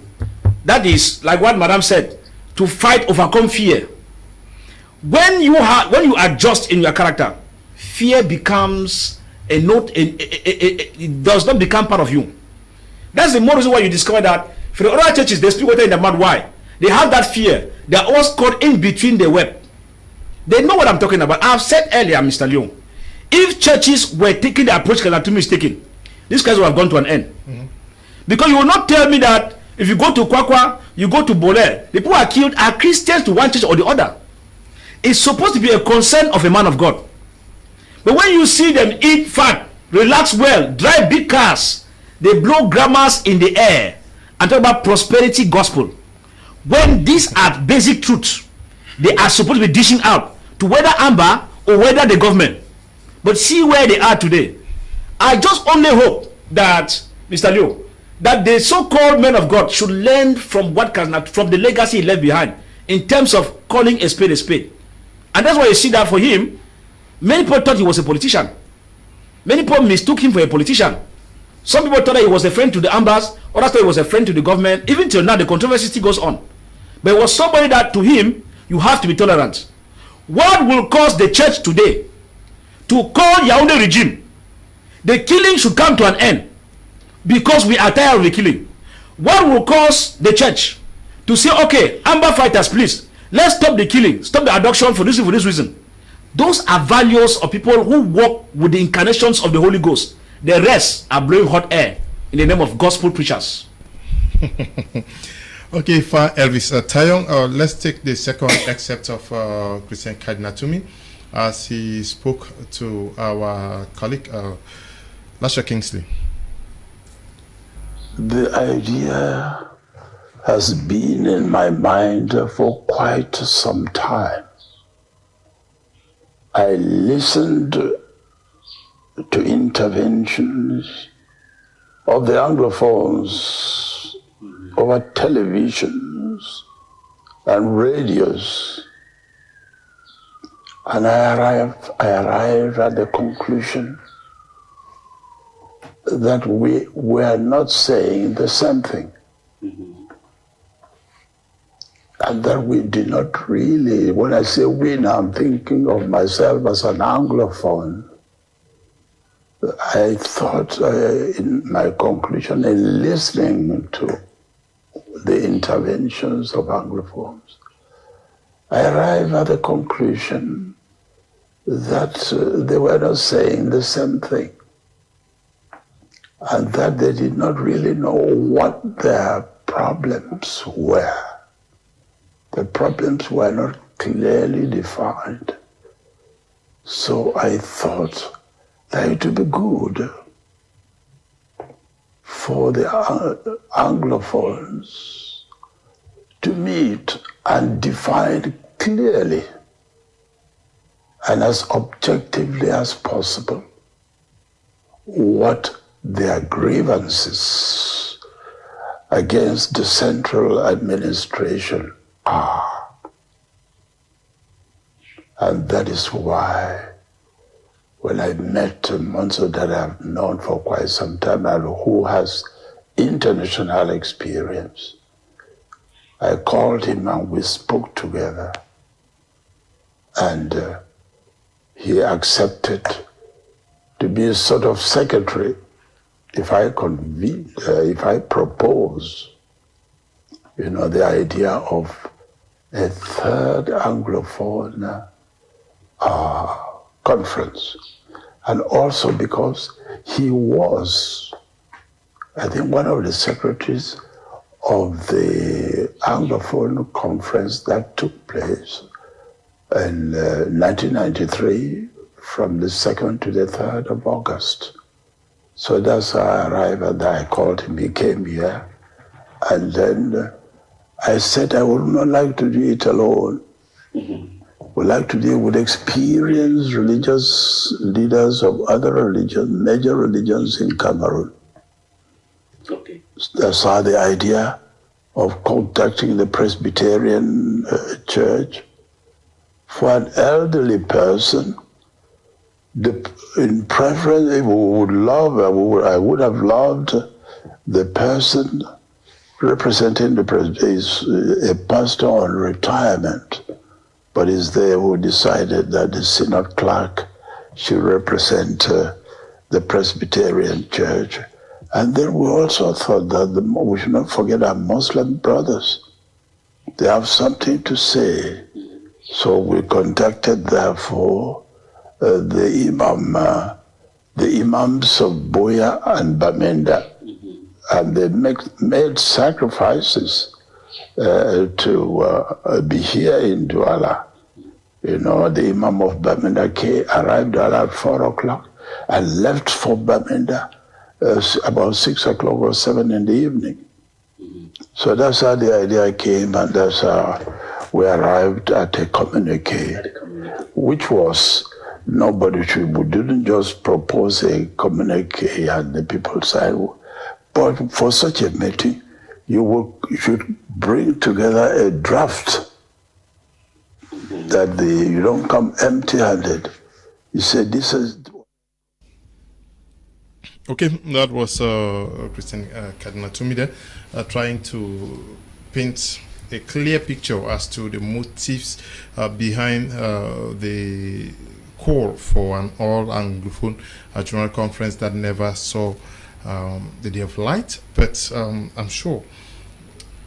That is, like what Madam said, to fight, overcome fear. When you adjust in your character, fear becomes a note. It does not become part of you. That's the more reason why you discover that for the other churches they speak water in the mouth. Why? They have that fear. They are always caught in between the web. They know what I'm talking about. I've said earlier, Mr. Leon, if churches were taking the approach Cardinal Tumi is taking, this case would have gone to an end. Because you will not tell me that if you go to Kwakwa, you go to Bole, the people who are killed are Christians to one church or the other. It's supposed to be a concern of a man of God. But when you see them eat fat, relax well, drive big cars, they blow grammars in the air and talk about prosperity gospel, when these are basic truths they are supposed to be dishing out to whether Amber or whether the government. But see where they are today. I just only hope that, Mr. Leo, that the so-called men of God should learn from from the legacy he left behind in terms of calling a spade a spade. And that's why you see that for him, many people thought he was a politician. Many people mistook him for a politician. Some people thought that he was a friend to the Ambers, others thought he was a friend to the government. Even till now, the controversy still goes on. But it was somebody that, to him, you have to be tolerant. What will cause the church today to call Yaoundé regime? The killing should come to an end because we are tired of the killing. What will cause the church to say, okay, Amber fighters, please, let's stop the killing, stop the abduction for this reason? Those are values of people who walk with the incarnations of the Holy Ghost. The rest are blowing hot air in the name of gospel preachers. Okay, for Elvis Tayong, let's take the second excerpt of Christian Cardinal Tumi as he spoke to our colleague, Lasha Kingsley. The idea has been in my mind for quite some time. I listened to interventions of the Anglophones over televisions and radios, and I arrived at the conclusion that we were not saying the same thing. And that we did not really, when I say we now, I'm thinking of myself as an Anglophone. I thought in my conclusion, in listening to the interventions of Anglophones, I arrived at the conclusion that they were not saying the same thing, and that they did not really know what their problems were. The problems were not clearly defined. So I thought that it would be good for the Anglophones to meet and define clearly and as objectively as possible what their grievances against the central administration are. And that is why when I met a Monzo that I've known for quite some time and who has international experience, I called him and we spoke together, and he accepted to be a sort of secretary if I propose, the idea of a third Anglophone conference. And also because he was, I think, one of the secretaries of the Anglophone conference that took place in 1993 from the 2nd to the 3rd of August. So that's how I arrived, and I called him, he came here, and then I said I would not like to do it alone. Would like to deal with experienced religious leaders of other religions, major religions in Cameroon. Okay. That's how the idea of contacting the Presbyterian church for an elderly person. In preference, I would have loved the person representing the Presbyterian is a pastor on retirement, but is there who decided that the synod clerk should represent the Presbyterian church. And then we also thought that we should not forget our Muslim brothers. They have something to say. So we contacted, therefore, the imams of Boya and Bamenda, and they made sacrifices to be here in Douala. You know, the Imam of Bamenda arrived at 4 o'clock and left for Bamenda about 6 o'clock or 7 in the evening. So that's how the idea came, and that's how we arrived at a communique, which was we didn't just propose a communique and the people said, but for such a meeting, you should bring together a draft that you don't come empty-handed. He said, this is... Okay, that was Christian Cardinal Tumi there, trying to paint a clear picture as to the motives behind the call for an all-Anglophone general conference that never saw the day of light. But I'm sure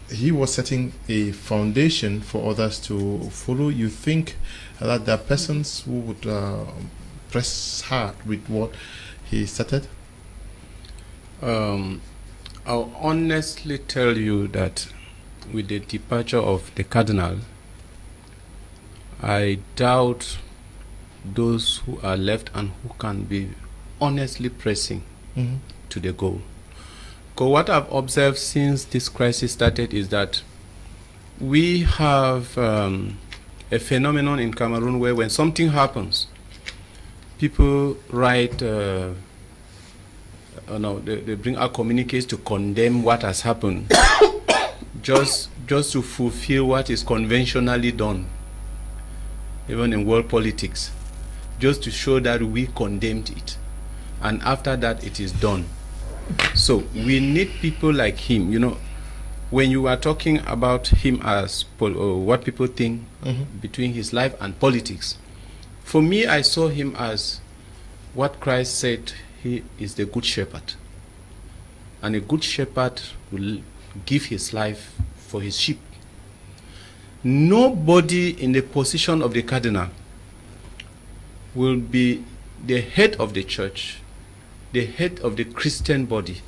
he was setting a foundation for others to follow. You think that there are persons who would press hard with what he started? I'll honestly tell you that with the departure of the Cardinal, I doubt those who are left and who can be honestly pressing to the goal. Because what I've observed since this crisis started is that we have a phenomenon in Cameroon where when something happens, people write they bring out communiques to condemn what has happened, just to fulfill what is conventionally done, even in world politics, just to show that we condemned it, and after that it is done. So we need people like him. You know, when you are talking about him as what people think between his life and politics, for me, I saw him as what Christ said. He is the good shepherd, and a good shepherd will give his life for his sheep. Nobody in the position of the Cardinal will be the head of the church, the head of the Christian body,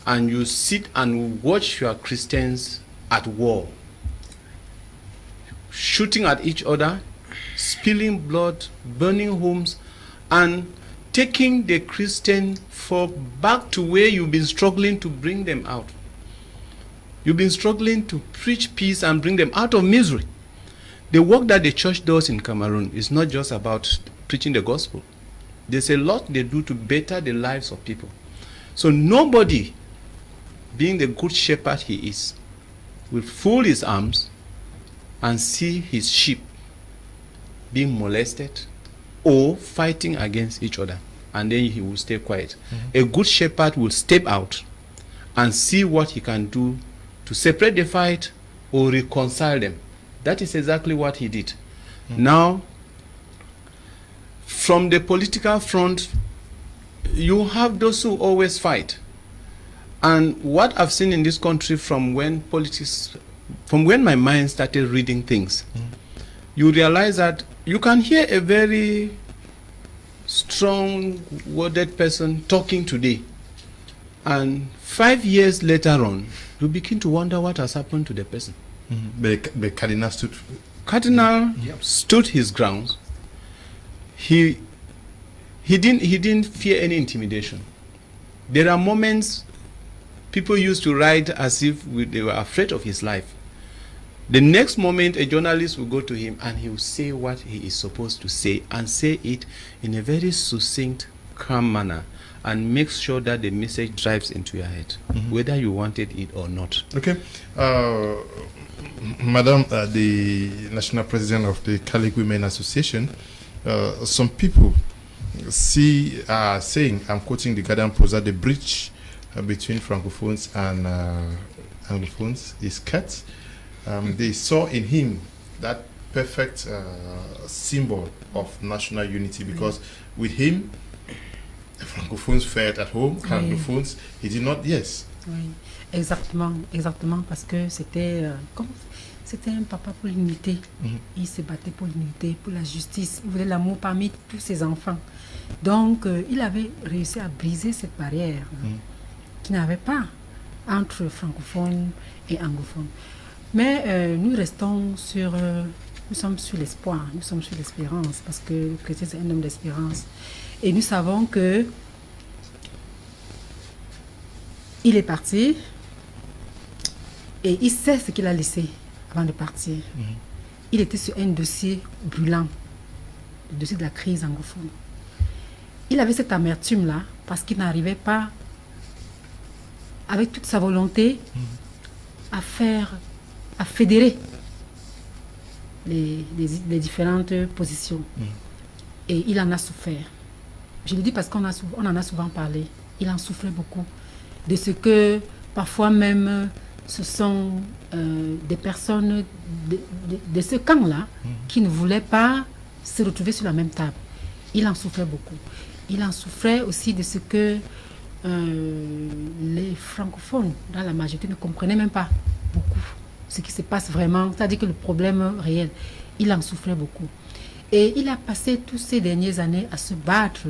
and you sit and watch your Christians at war, shooting at each other, spilling blood, burning homes, and taking the Christian folk back to where you've been struggling to bring them out. You've been struggling to preach peace and bring them out of misery. The work that the church does in Cameroon is not just about preaching the gospel. There's a lot they do to better the lives of people. So nobody, being the good shepherd he is, will fold his arms and see his sheep being molested or fighting against each other, and then he will stay quiet. A good shepherd will step out and see what he can do to separate the fight or reconcile them. That is exactly what he did. Now, from the political front, you have those who always fight. And what I've seen in this country from when my mind started reading things, you realize that you can hear a very strong-worded person talking today, and 5 years later on, you begin to wonder what has happened to the person. The Cardinal stood. Stood his grounds. He didn't fear any intimidation. There are moments people used to write as if they were afraid of his life. The next moment, a journalist will go to him and he will say what he is supposed to say, and say it in a very succinct, calm manner, and make sure that the message drives into your head, whether you wanted it or not. Okay. Madam, the National President of the Catholic Women Association, some people are saying, I'm quoting the Guardian Prosa, the bridge between Francophones and Anglophones is cut. They saw in him that perfect symbol of national unity, because with him, the Francophones fared at home, Anglophones, he did not, yes. Oui, exactement, parce que c'était un papa pour l'unité. Il se battait pour l'unité, pour la justice. Il voulait l'amour parmi tous ses enfants. Donc, il avait réussi à briser cette barrière qu'il n'avait pas. entre francophones et anglophones. Mais nous restons sur... nous sommes sur l'espoir, nous sommes sur l'espérance, parce que le chrétien, c'est un homme d'espérance. Et nous savons que il est parti et il sait ce qu'il a laissé avant de partir. Il était sur un dossier brûlant, le dossier de la crise anglophone. Il avait cette amertume-là parce qu'il n'arrivait pas, avec toute sa volonté, à fédérer les différentes positions. Et il en a souffert. Je le dis parce qu'on en a souvent parlé. Il en souffrait beaucoup. De ce que, parfois même, ce sont des personnes de ce camp-là qui ne voulaient pas se retrouver sur la même table. Il en souffrait beaucoup. Il en souffrait aussi de ce que les francophones, dans la majorité, ne comprenaient même pas beaucoup ce qui se passe vraiment, c'est-à-dire que le problème réel, il en souffrait beaucoup. Et il a passé toutes ces dernières années à se battre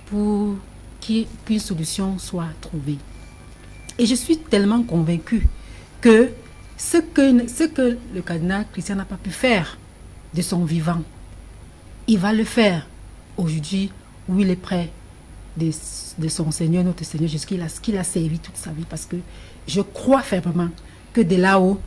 pour qu'une solution soit trouvée. Et je suis tellement convaincue que ce que le cardinal Christian n'a pas pu faire de son vivant, il va le faire aujourd'hui où il est près de son Seigneur, notre Seigneur Jésus, qu'il a servi toute sa vie. Parce que je crois fermement que de là-haut,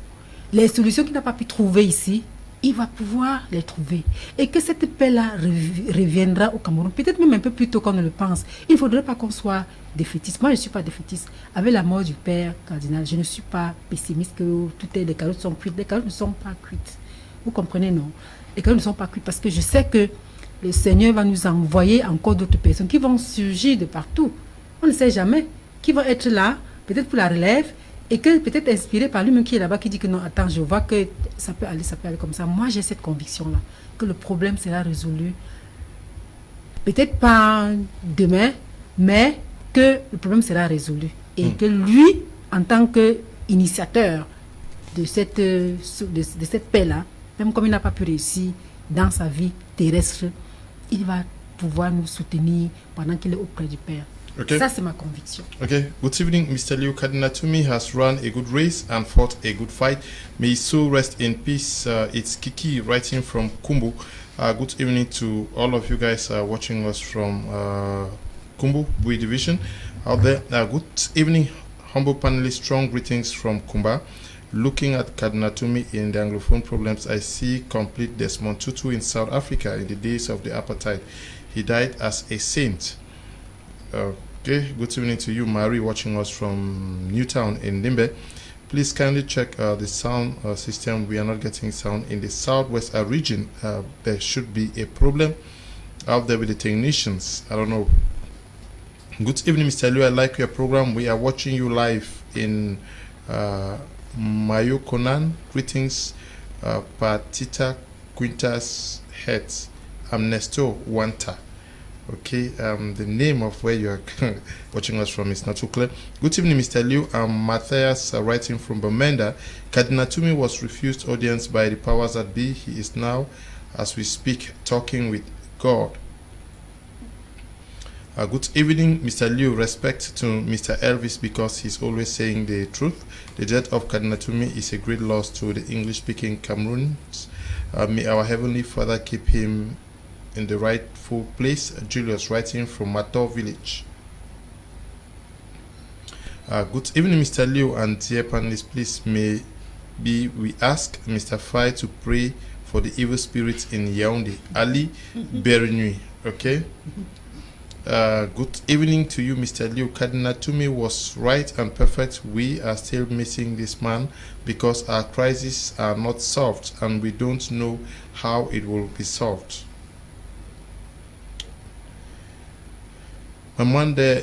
les solutions qu'il n'a pas pu trouver ici, il va pouvoir les trouver. Et que cette paix-là reviendra au Cameroun, peut-être même un peu plus tôt qu'on ne le pense. Il ne faudrait pas qu'on soit défaitiste. Moi, je ne suis pas défaitiste. Avec la mort du père cardinal, je ne suis pas pessimiste que les carottes sont cuites. Les carottes ne sont pas cuites. Vous comprenez, non? Les carottes ne sont pas cuites parce que je sais que le Seigneur va nous envoyer encore d'autres personnes qui vont surgir de partout. On ne sait jamais. Qui vont être là, peut-être pour la relève, et que peut-être inspiré par lui-même qui est là-bas, qui dit que non, attends, je vois que ça peut aller comme ça. Moi, j'ai cette conviction-là, que le problème sera résolu. Peut-être pas demain, mais que le problème sera résolu. Et que lui, en tant qu'initiateur de cette paix-là, même comme il n'a pas pu réussir dans sa vie terrestre, il va pouvoir nous soutenir pendant qu'il est auprès du Père. Okay. Ça, c'est ma conviction. Okay. Good evening, Mr. Leo. Cardinal Tumi has run a good race and fought a good fight. May his soul rest in peace. It's Kiki writing from Kumbu. Good evening to all of you guys watching us from Kumbu, Bui Division out there. Good evening, humble panelists. Strong greetings from Kumba. Looking at Cardinal Tumi in the Anglophone problems, I see complete Desmond Tutu in South Africa in the days of the apartheid. He died as a saint. Okay, good evening to you, Mary, watching us from Newtown in Limbe. Please kindly check the sound system. We are not getting sound in the southwest region. There should be a problem out there with the technicians. I don't know. Good evening, Mr. Liu. I like your program. We are watching you live in Mayokonan. Greetings, Patita Quintas Heads. I'm Nesto Wanta. Okay, the name of where you are watching us from is not too clear. Good evening, Mr. Liu. I'm Matthias, writing from Bamenda. Cardinal Tumi was refused audience by the powers that be. He is now, as we speak, talking with God. Good evening, Mr. Liu. Respect to Mr. Elvis because he's always saying the truth. The death of Cardinal Tumi is a great loss to the English-speaking Cameroons. May our Heavenly Father keep him in the rightful place. Julius, writing from Mato Village. Good evening, Mr. Liu and dear panelists. Please, we ask Mr. Fai to pray for the evil spirits in Yaoundé. Ali Bernui. Okay. Good evening to you, Mr. Liu. Cardinal Tumi was right and perfect. We are still missing this man because our crises are not solved and we don't know how it will be solved. A man there,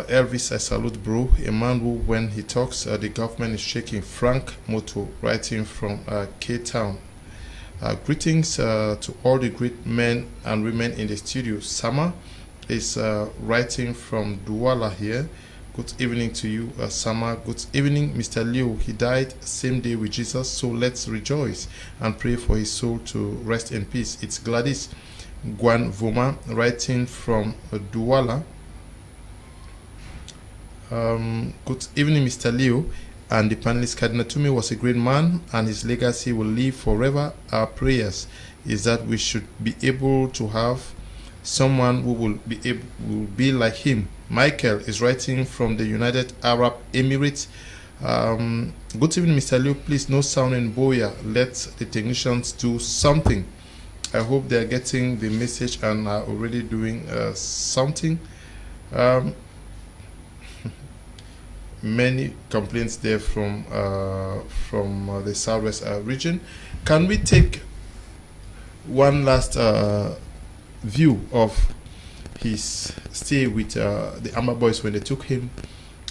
Elvis, I salute, bro. A man who, when he talks, the government is shaking. Frank Moto, writing from K-Town. Greetings to all the great men and women in the studio. Sama is writing from Douala here. Good evening to you, Sama. Good evening, Mr. Liu. He died same day with Jesus, so let's rejoice and pray for his soul to rest in peace. It's Gladys Guan Voma, writing from Douala. Good evening, Mr. Leo and the panelist. Cardinal Tumi was a great man, and his legacy will live forever. Our prayers is that we should be able to have someone who will be like him. Michael is writing from the United Arab Emirates. Good evening, Mr. Leo. Please, no sound in Boya. Let the technicians do something. I hope they are getting the message and are already doing something. Many complaints there from the Southwest region. Can we take one last view of his stay with the Amba Boys when they took him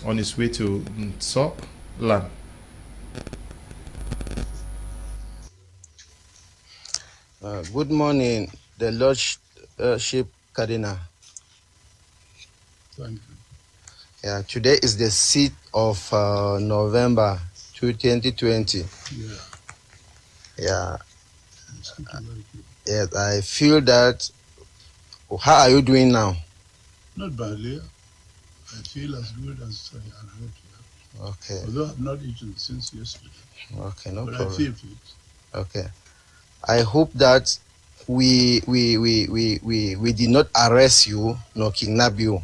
on his way to Sok Land? Good morning, the Lordship Cardinal. Thank you. Yeah, today is the 6th of November 2020. Yeah. Yeah. It's good to like you. Yes, I feel that. How are you doing now? Not badly. I feel as good as I had hoped. Yeah. Okay. Although I've not eaten since yesterday. Okay, no but problem. I feel fit. Okay. I hope that we did not arrest you nor kidnap you.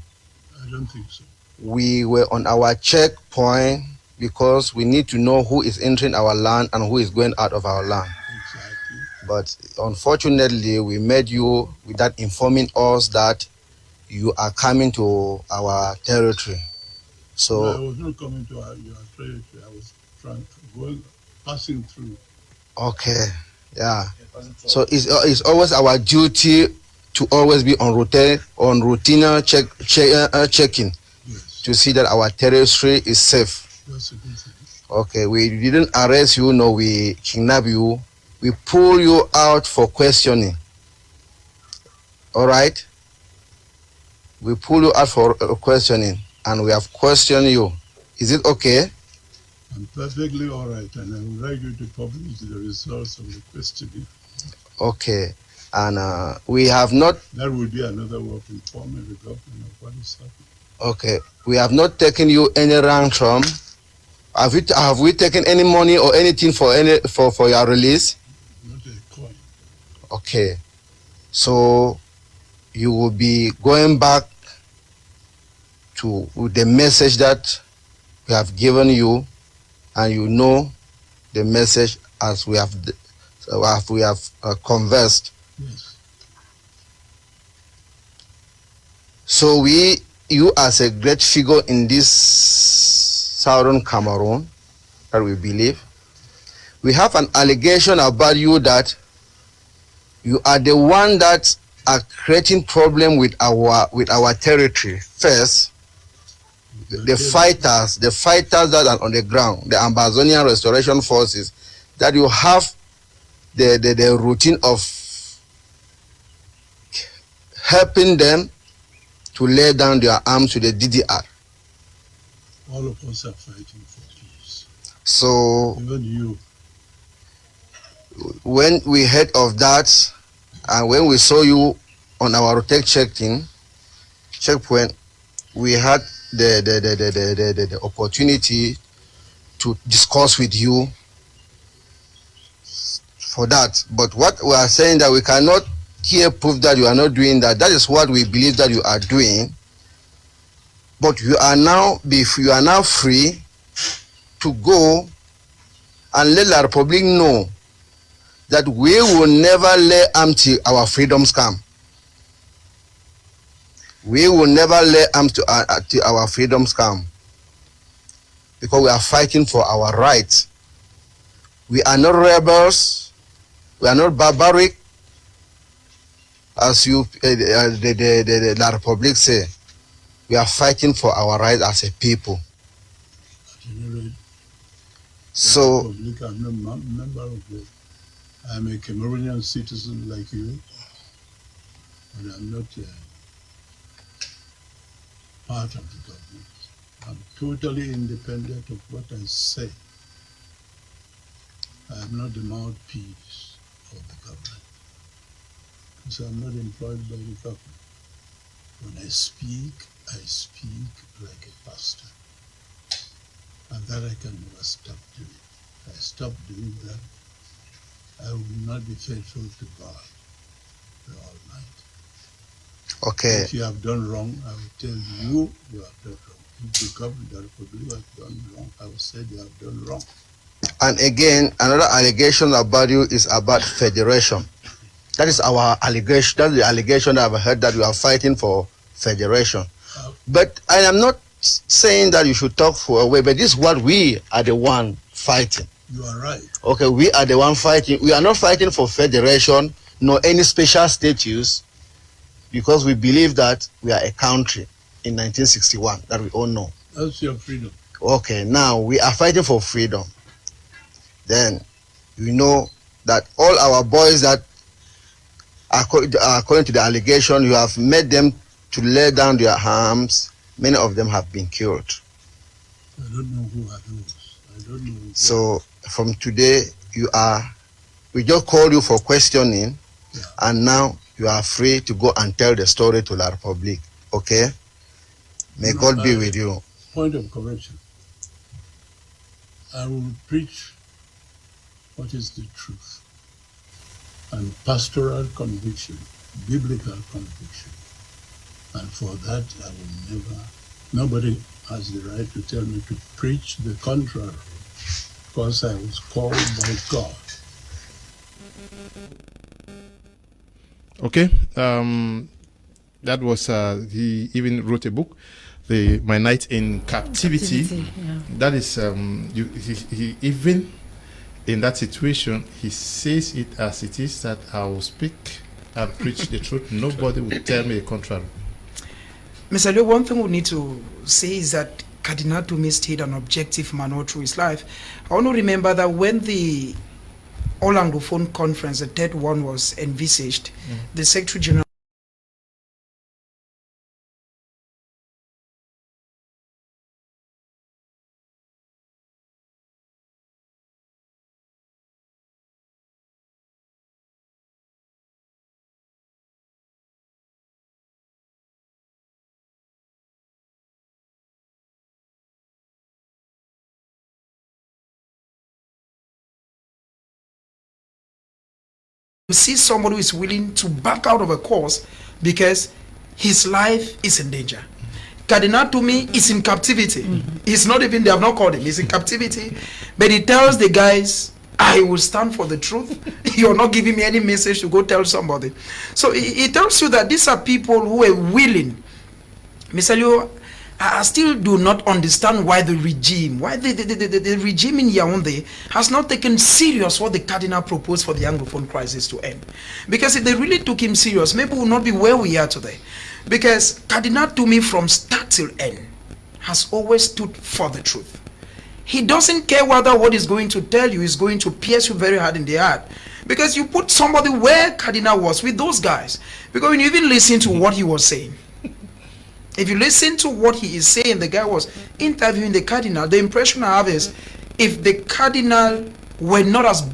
I don't think so. We were on our checkpoint because we need to know who is entering our land and who is going out of our land. Exactly. But unfortunately, we met you without informing us that you are coming to our territory. So No, I was not coming to your territory. I was passing through. okay, yeah. So it's always our duty to always be on routine checking. Yes. To see that our territory is safe. That's a good thing. Okay, we didn't arrest you, nor we kidnap you. We pull you out for questioning. All right? We pull you out for questioning, and we have questioned you. Is it okay? I'm perfectly all right, and I would like you to publish the results of the questioning. Okay. And we have not... That would be another way of informing the government of what is happening. Okay. We have not taken you any ransom. Have we taken any money or anything for your release? Not a coin. Okay. So you will be going back to the message that we have given you, and you know the message as we have conversed. Yes. So you as a great figure in this southern Cameroon, that we believe, we have an allegation about you that you are the one that are creating problem with our territory. First, the fighters that are on the ground, the Amazonian Restoration Forces, that you have the routine of helping them to lay down their arms to the DDR. All of us are fighting for peace. So even you. When we heard of that, and when we saw you on our rotate checkpoint, we had the opportunity to discuss with you for that. But what we are saying, that we cannot here prove that you are not doing that. That is what we believe that you are doing. But you are now free to go and let the Republic know that we will never lay arms till our freedoms come. We will never lay arms till our freedoms come, because we are fighting for our rights. We are not rebels. We are not barbaric, as the Republic say. We are fighting for our rights as a people. So, Republic, I'm not a member of it. I'm a Cameroonian citizen like you, but I'm not part of the government. I'm totally independent of what I say. I'm not the mouthpiece of the government, because I'm not employed by the government. When I speak like a pastor. and that I can never stop doing. If I stop doing that, I will not be faithful to God, the Almighty. Okay. If you have done wrong, I will tell you you have done wrong. If the government have done wrong, I will say you have done wrong. And again, another allegation about you is about federation. That is our allegation. That's the allegation that I've heard, that you are fighting for federation. But I am not saying that you should talk for away, but this is what we are the one fighting. You are right. Okay, we are the one fighting. We are not fighting for federation, nor any special status, because we believe that we are a country in 1961, that we all know. That's your freedom. Okay, now we are fighting for freedom. Then you know that all our boys that according to the allegation, you have made them to lay down their arms. Many of them have been killed. I don't know who are those. I don't know. So from today, we just called you for questioning, and now you are free to go and tell the story to La Republique. Okay? May God be with you. Point of correction. I will preach what is the truth, and pastoral conviction, biblical conviction. And for that, I will never, nobody has the right to tell me to preach the contrary, because I was called by God. Okay, that was, he even wrote a book, My Night in Captivity. Yeah. That is, he even in that situation, he says it as it is, that I will speak and preach the truth. Nobody will tell me the contrary. Mr. Leo, one thing we need to say is that Cardinal Tumi stayed an objective man all through his life. I want to remember that when the All Anglophone Conference, the third one, was envisaged, the Secretary General see somebody who is willing to back out of a cause because his life is in danger. Cardinal Tumi is in captivity. He's not even, they have not called him, he's in captivity. But he tells the guys, I will stand for the truth. You're not giving me any message to go tell somebody. So he tells you that these are people who are willing. Mr. Leo, I still do not understand why the regime, the regime in Yaoundé has not taken serious what the Cardinal proposed for the Anglophone crisis to end. Because if they really took him serious, maybe we will not be where we are today. Because Cardinal Tumi, from start till end, has always stood for the truth. He doesn't care whether what he's going to tell you is going to pierce you very hard in the heart. Because you put somebody where Cardinal was with those guys. Because when you even listen to what he was saying, if you listen to what he is saying, the guy was interviewing the Cardinal, the impression I have is, if the Cardinal were not as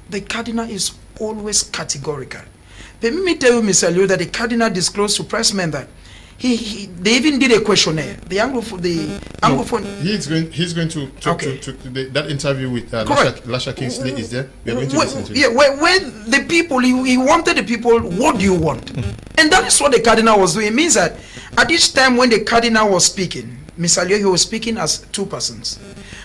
the Cardinal is always categorical. But let me tell you, Mr. Leo, that the Cardinal disclosed to pressmen that they even did a questionnaire. The Anglophone. He's going to that interview with Lasha Kingsley is there. We are going to listen to it. Yeah, when the people, he wanted the people, what do you want? And that is what the Cardinal was doing. It means that at each time when the Cardinal was speaking, Mr. Leo, he was speaking as two persons.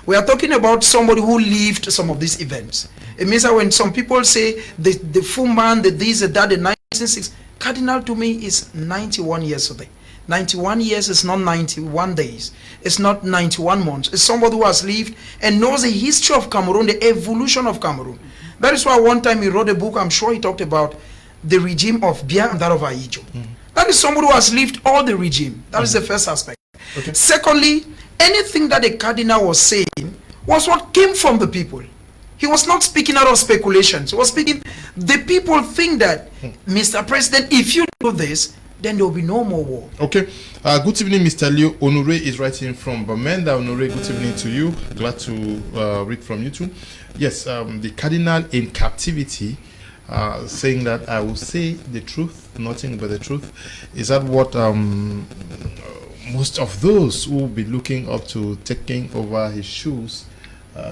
We are talking about somebody who lived some of these events. It means that when some people say the full man, the this, the that, the 1960s, Cardinal Tumi is 91 years today. 91 years is not 91 days. It's not 91 months. It's somebody who has lived and knows the history of Cameroon, the evolution of Cameroon. That is why one time he wrote a book, I'm sure he talked about the regime of Bia and that of Aijo. That is somebody who has lived all the regime. That is the first aspect. Okay. Secondly, anything that the Cardinal was saying was what came from the people. He was not speaking out of speculations. He was speaking, the people think that, Mr. President, if you do this, then there will be no more war. Okay. Good evening, Mr. Leo. Honore is writing from Bamenda. Honore, good evening to you. Glad to read from you too. Yes, the Cardinal in captivity, saying that I will say the truth, nothing but the truth. Is that what most of those who will be looking up to taking over his shoes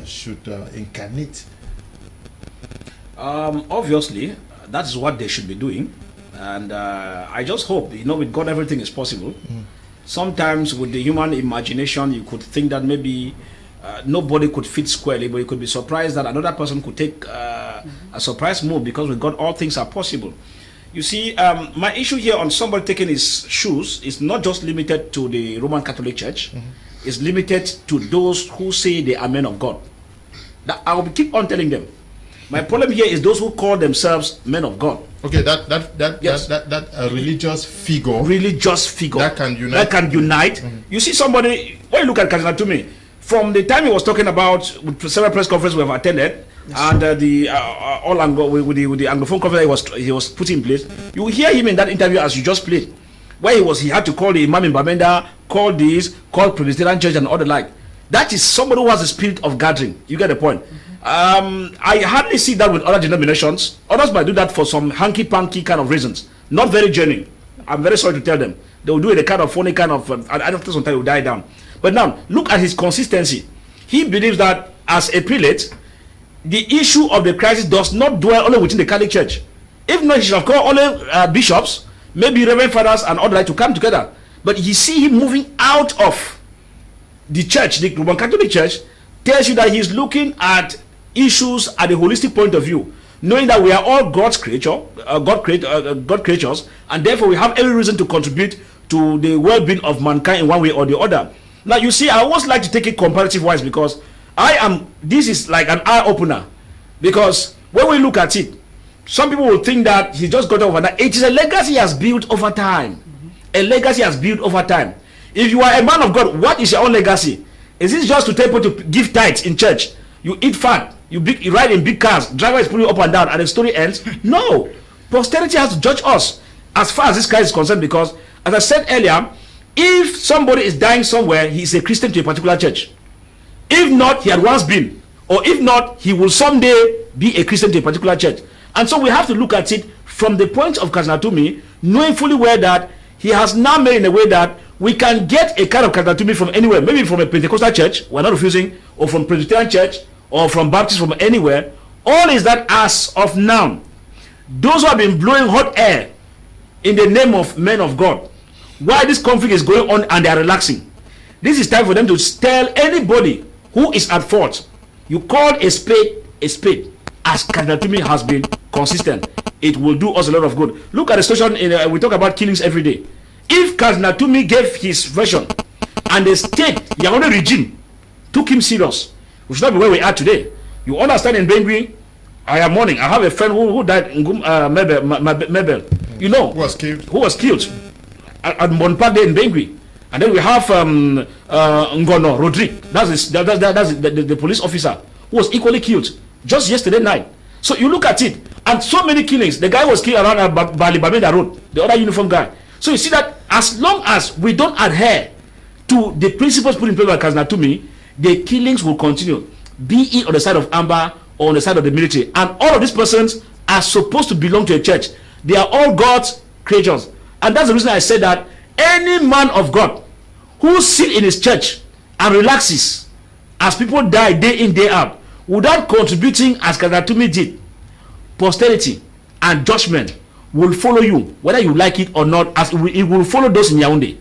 should incarnate? Obviously, that is what they should be doing. And I just hope, with God everything is possible. Sometimes with the human imagination, you could think that maybe nobody could fit squarely, but you could be surprised that another person could take a surprise move, because with God all things are possible. You see, my issue here on somebody taking his shoes is not just limited to the Roman Catholic Church. It's limited to those who say they are men of God. That I will keep on telling them. My problem here is those who call themselves men of God. Okay, that religious figure. Religious figure that can unite. That can unite. You see somebody, when you look at Cardinal Tumi, from the time he was talking about with several press conferences we have attended, and with the Anglophone conference he was put in place, you will hear him in that interview as you just played, where he had to call the Imam in Bamenda, call this, call Presbyterian Church and all the like. That is somebody who has the spirit of gathering. You get the point. I hardly see that with other denominations. Others might do that for some hanky-panky kind of reasons, not very genuine. I'm very sorry to tell them. They will do it a kind of funny kind of, and after some time it will die down. But now, look at his consistency. He believes that as a prelate, the issue of the crisis does not dwell only within the Catholic Church. If not, he should have called only bishops, maybe reverend fathers and all that to come together. But you see him moving out of the church, the Roman Catholic Church, tells you that he's looking at issues at the holistic point of view, knowing that we are all God's creature, God creatures, and therefore we have every reason to contribute to the well-being of mankind in one way or the other. Now, you see, I always like to take it comparative-wise, because this is like an eye-opener, because when we look at it, some people will think that he just got overnight. It is a legacy he has built over time. A legacy has built over time. If you are a man of God, what is your own legacy? Is it just to tell people to give tithes in church? You eat fat, you ride in big cars, driver is pulling you up and down, and the story ends? No. Posterity has to judge us as far as this guy is concerned, because, as I said earlier, if somebody is dying somewhere, he is a Christian to a particular church. If not, he had once been. Or if not, he will someday be a Christian to a particular church. And so we have to look at it from the point of Cardinal Tumi, knowing fully well that he has now made in a way that we can get a kind of Cardinal Tumi from anywhere, maybe from a Pentecostal church, we're not refusing, or from Presbyterian church, or from Baptist, from anywhere. All is that as of now, those who have been blowing hot air in the name of men of God, while this conflict is going on and they are relaxing, this is time for them to tell anybody who is at fault. You call a spade, as Cardinal Tumi has been consistent. It will do us a lot of good. Look at the situation, we talk about killings every day. If Cardinal Tumi gave his version and the state, the Yaoundé regime, took him serious, we should not be where we are today. You understand, in Bengui, I am mourning. I have a friend who died in Mebel. You know, who was killed at Monpark Day in Bengui. And then we have Ngono Rodrigue. That's the police officer who was equally killed just yesterday night. So you look at it, and so many killings. The guy was killed around Balibameda Road, the other uniform guy. So you see that as long as we don't adhere to the principles put in place by Cardinal Tumi, the killings will continue, be it on the side of Amber or on the side of the military. And all of these persons are supposed to belong to a church. They are all God's creatures. And that's the reason I said that any man of God who sits in his church and relaxes as people die day in, day out, without contributing as Cardinal Tumi did, posterity and judgment will follow you, whether you like it or not, as it will follow those in Yaoundé.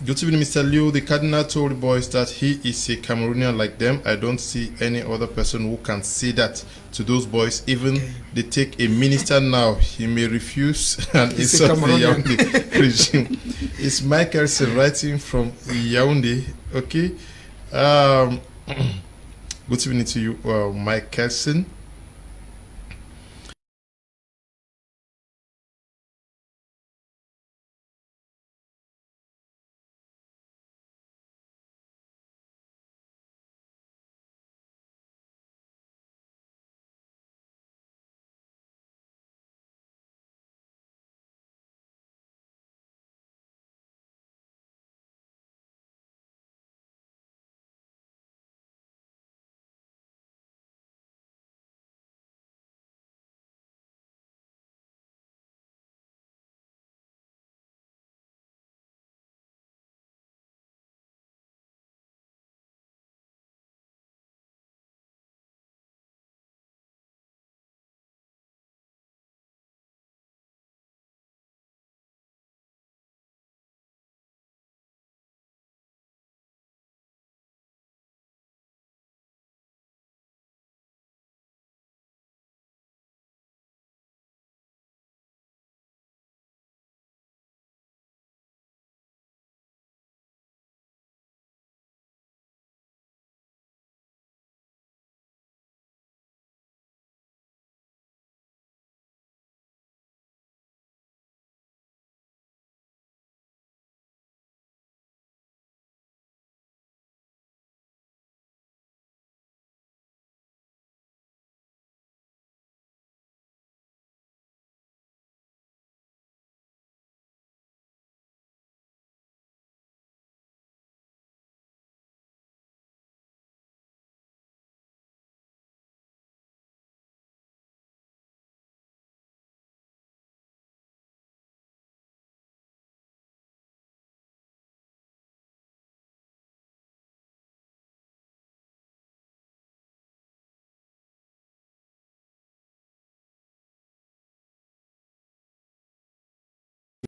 Good evening, Mr. Liu. The Cardinal told the boys that he is a Cameroonian like them. I don't see any other person who can say that to those boys. Even they take a minister now, he may refuse and insult the Yaoundé regime. It's Michaelson writing from Yaoundé. Okay. Good evening to you, Michaelson.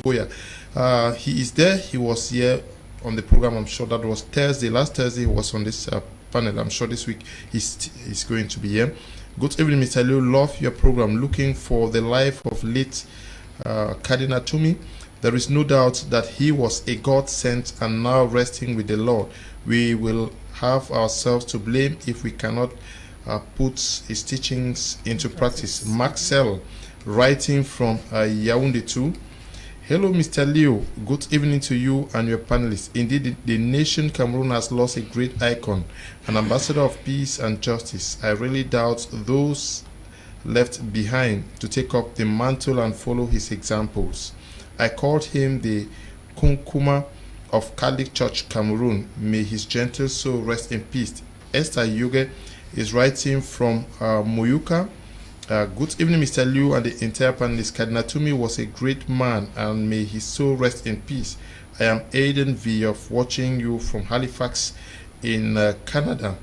He is there. He was here on the program. I'm sure that was Thursday. Last Thursday he was on this panel. I'm sure this week he's going to be here. Good evening, Mr. Liu. Love your program. Looking for the life of late Cardinal Tumi. There is no doubt that he was a God sent and now resting with the Lord. We will have ourselves to blame if we cannot put his teachings into practice. Maxwell, writing from Yaoundé too. Hello, Mr. Liu. Good evening to you and your panelists. Indeed, the nation Cameroon has lost a great icon, an ambassador of peace and justice. I really doubt those left behind to take up the mantle and follow his examples. I called him the Kunkuma of Catholic Church Cameroon. May his gentle soul rest in peace. Esther Yuge is writing from Muyuka. Good evening, Mr. Liu and the entire panelist. Cardinal Tumi was a great man and may his soul rest in peace. I am Aiden V of watching you from Halifax in Canada.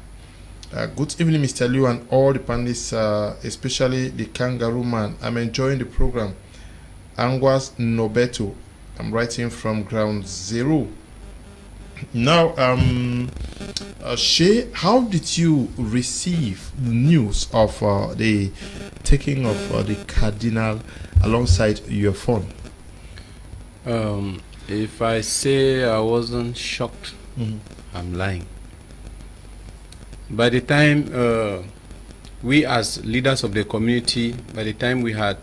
Good evening, Mr. Liu and all the panelists, especially the Kangaroo Man. I'm enjoying the program. Angwas Nobeto. I'm writing from Ground Zero. Now, Shay, how did you receive the news of the taking of the Cardinal alongside your phone? If I say I wasn't shocked, I'm lying. By the time we as leaders of the community, by the time we had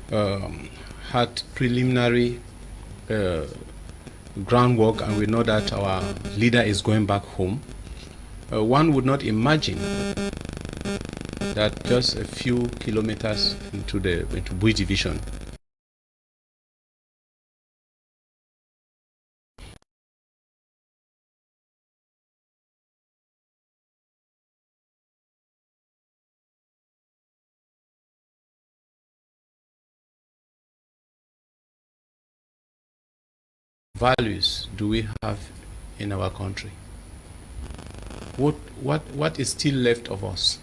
had preliminary groundwork and we know that our leader is going back home, one would not imagine that just a few kilometers into Bui Division, values do we have in our country? What is still left of us?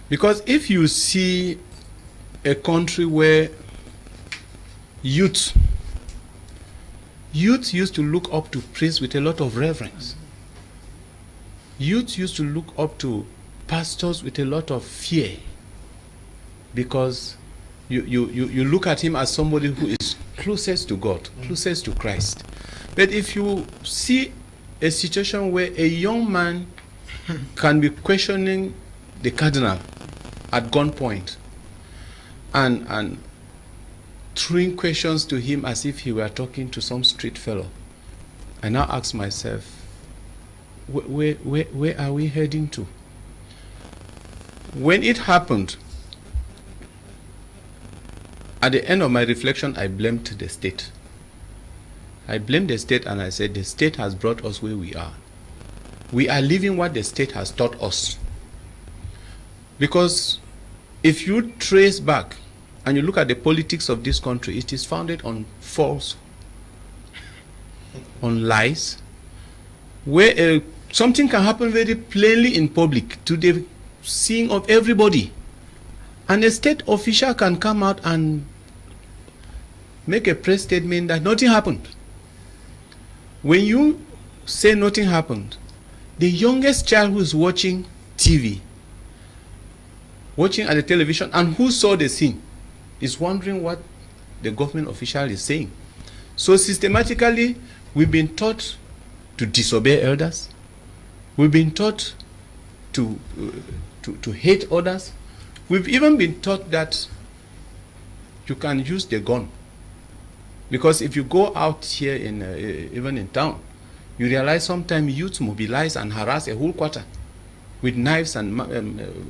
Because if you see a country where youth Youth used to look up to priests with a lot of reverence. Youth used to look up to pastors with a lot of fear, because you look at him as somebody who is closest to God, closest to Christ. But if you see a situation where a young man can be questioning the Cardinal at gunpoint and throwing questions to him as if he were talking to some street fellow, I now ask myself, where are we heading to? When it happened, at the end of my reflection, I blamed the state. I blamed the state, and I said, the state has brought us where we are. We are living what the state has taught us. Because if you trace back and you look at the politics of this country, it is founded on false, on lies, where something can happen very plainly in public to the seeing of everybody. And a state official can come out and make a press statement that nothing happened. When you say nothing happened, the youngest child who is watching TV, watching at the television, and who saw the scene, is wondering what the government official is saying. So systematically, we've been taught to disobey elders. We've been taught to hate others. We've even been taught that you can use the gun. Because if you go out here, even in town, you realize sometimes youths mobilize and harass a whole quarter with knives and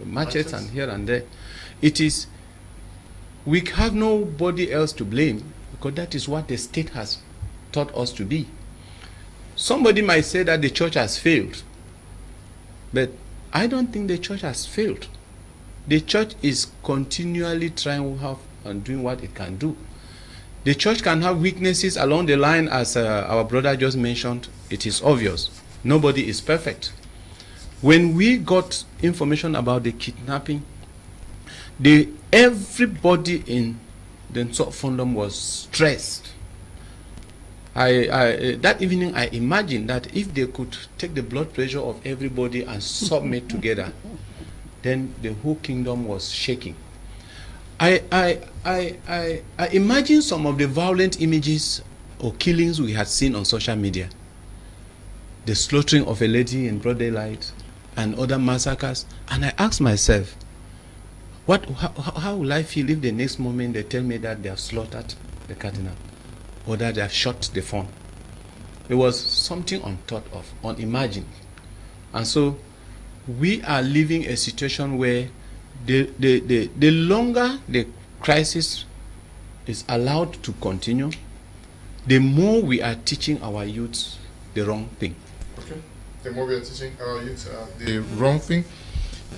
machetes and here and there. We have nobody else to blame, because that is what the state has taught us to be. Somebody might say that the church has failed, but I don't think the church has failed. The church is continually trying and doing what it can do. The church can have weaknesses along the line, as our brother just mentioned. It is obvious. Nobody is perfect. When we got information about the kidnapping, everybody in the Anglophone was stressed. That evening I imagined that if they could take the blood pressure of everybody and submit together, then the whole kingdom was shaking. I imagine some of the violent images or killings we had seen on social media. The slaughtering of a lady in broad daylight and other massacres. And I asked myself, how will I feel if the next moment they tell me that they have slaughtered the Cardinal, or that they have shot the phone? It was something unthought of, unimagined. And so we are living a situation where the longer the crisis is allowed to continue, the more we are teaching our youths the wrong thing. Okay. The more we are teaching our youths the wrong thing.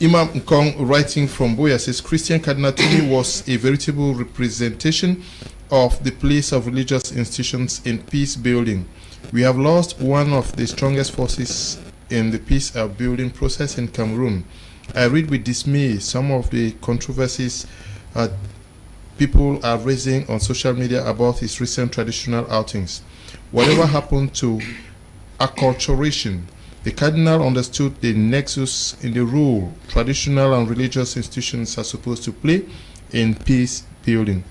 Imam Nkong, writing from Boya, says Christian Cardinal Tumi was a veritable representation of the place of religious institutions in peace building. We have lost one of the strongest forces in the peace building process in Cameroon. I read with dismay some of the controversies people are raising on social media about his recent traditional outings. Whatever happened to acculturation? The Cardinal understood the nexus in the role traditional and religious institutions are supposed to play in peace building.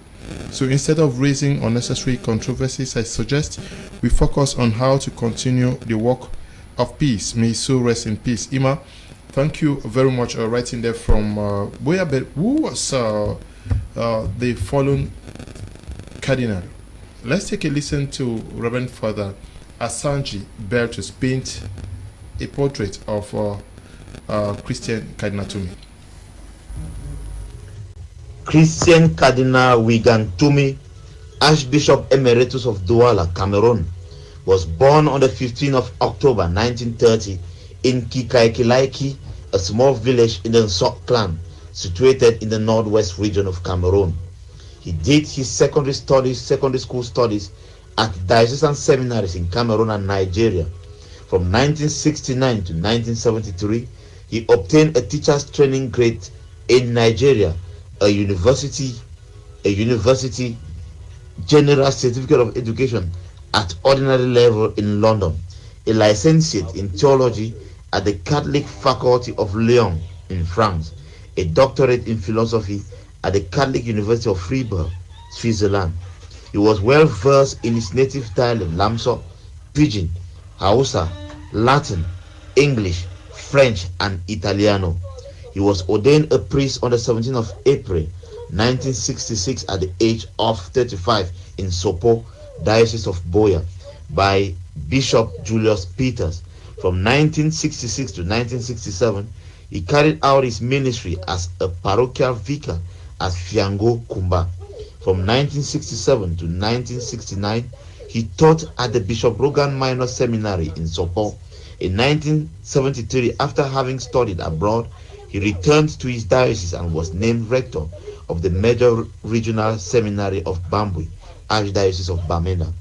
So instead of raising unnecessary controversies, I suggest we focus on how to continue the work of peace. May his soul rest in peace. Ima, thank you very much. Writing there from Boya, but who was the fallen Cardinal? Let's take a listen to Reverend Father Asanji Bertus paint a portrait of Christian Cardinal Tumi. Christian Cardinal Wigan Tumi, Archbishop Emeritus of Douala, Cameroon, was born on the 15th of October 1930 in Kikaikilaiki, a small village in the Nsok clan situated in the northwest region of Cameroon. He did his secondary school studies at diocesan seminaries in Cameroon and Nigeria. From 1969 to 1973, he obtained a teacher's training grade in Nigeria, a university general certificate of education, at ordinary level in London, a licentiate in theology at the Catholic Faculty of Lyon in France, a doctorate in philosophy at the Catholic University of Freiburg, Switzerland. He was well versed in his native dialect, Lamso, Pidgin, Hausa, Latin, English, French, and Italiano. He was ordained a priest on the 17th of April 1966 at the age of 35 in Sopo, Diocese of Boya, by Bishop Julius Peters. From 1966 to 1967, he carried out his ministry as a parochial vicar at Fiango Kumba. From 1967 to 1969, he taught at the Bishop Rogan Minor Seminary in Sopo. In 1973, after having studied abroad, he returned to his diocese and was named rector of the Major Regional Seminary of Bambui, Archdiocese of Bamenda.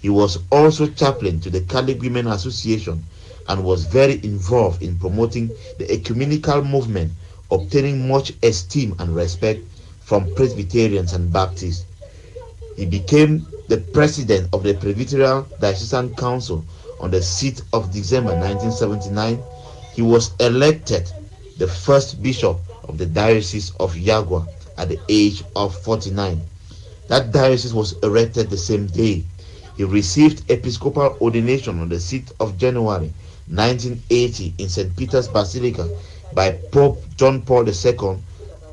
He was also chaplain to the Catholic Women Association and was very involved in promoting the ecumenical movement, obtaining much esteem and respect from Presbyterians and Baptists. He became the president of the Presbyterian Diocesan Council on the 6th of December 1979. He was elected the first bishop of the Diocese of Yagua at the age of 49. That diocese was erected the same day. He received episcopal ordination on the 6th of January 1980 in St. Peter's Basilica by Pope John Paul II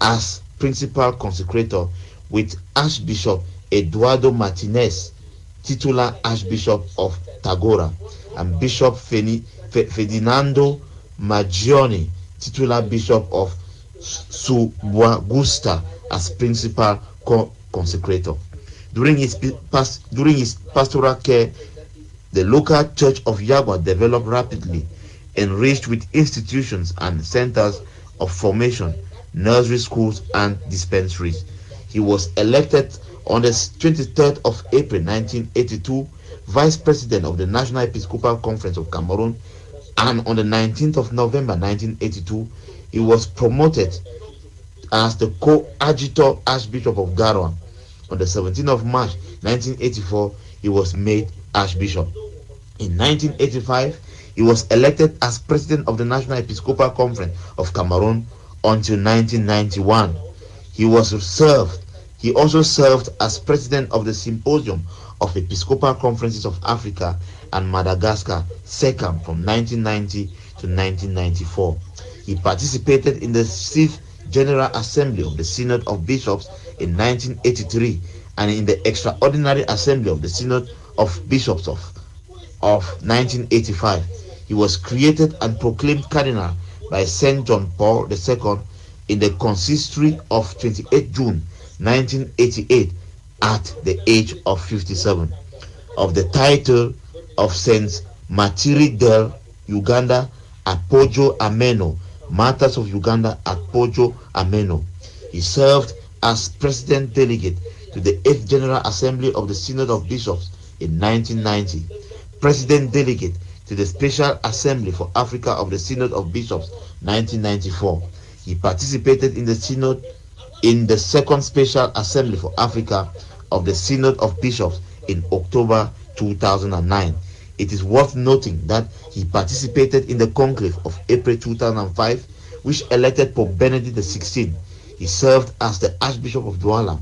as principal consecrator, with Archbishop Eduardo Martinez, titular Archbishop of Tagora, and Bishop Ferdinando Maggioni, titular Bishop of Subuagusta, as principal consecrator. During his pastoral care, the local church of Yagua developed rapidly, enriched with institutions and centers of formation, nursery schools, and dispensaries. He was elected on the 23rd of April 1982 Vice President of the National Episcopal Conference of Cameroon, and on the 19th of November 1982 he was promoted as the coadjutor Archbishop of Garoua. On the 17th of March 1984 he was made Archbishop. In 1985 he was elected as President of the National Episcopal Conference of Cameroon until 1991. He also served as President of the Symposium of Episcopal Conferences of Africa and Madagascar, SECAM, from 1990 to 1994. He participated in the 6th General Assembly of the Synod of Bishops in 1983 and in the Extraordinary Assembly of the Synod of Bishops of 1985. He was created and proclaimed Cardinal by St. John Paul II in the consistory of 28 June 1988 at the age of 57. Of the title of Saint Matiri del Uganda Apojo Ameno, Martyrs of Uganda Apojo Ameno. He served as President Delegate to the 8th General Assembly of the Synod of Bishops in 1990, President Delegate to the Special Assembly for Africa of the Synod of Bishops 1994. He participated in the Synod in the 2nd Special Assembly for Africa of the Synod of Bishops in October 2009. It is worth noting that he participated in the conclave of April 2005, which elected Pope Benedict XVI. He served as the Archbishop of Douala.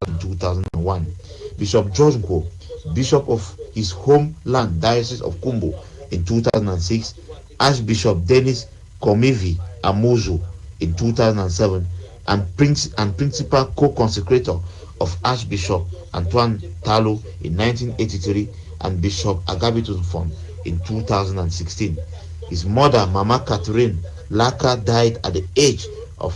In 2001, Bishop George Go, Bishop of his homeland Diocese of Kumbo in 2006, Archbishop Dennis Komivi Amozo in 2007, and principal co-consecrator of Archbishop Antoine Talo in 1983 and Bishop Agabitusfon in 2016. His mother, Mama Catherine Laka, died at the age of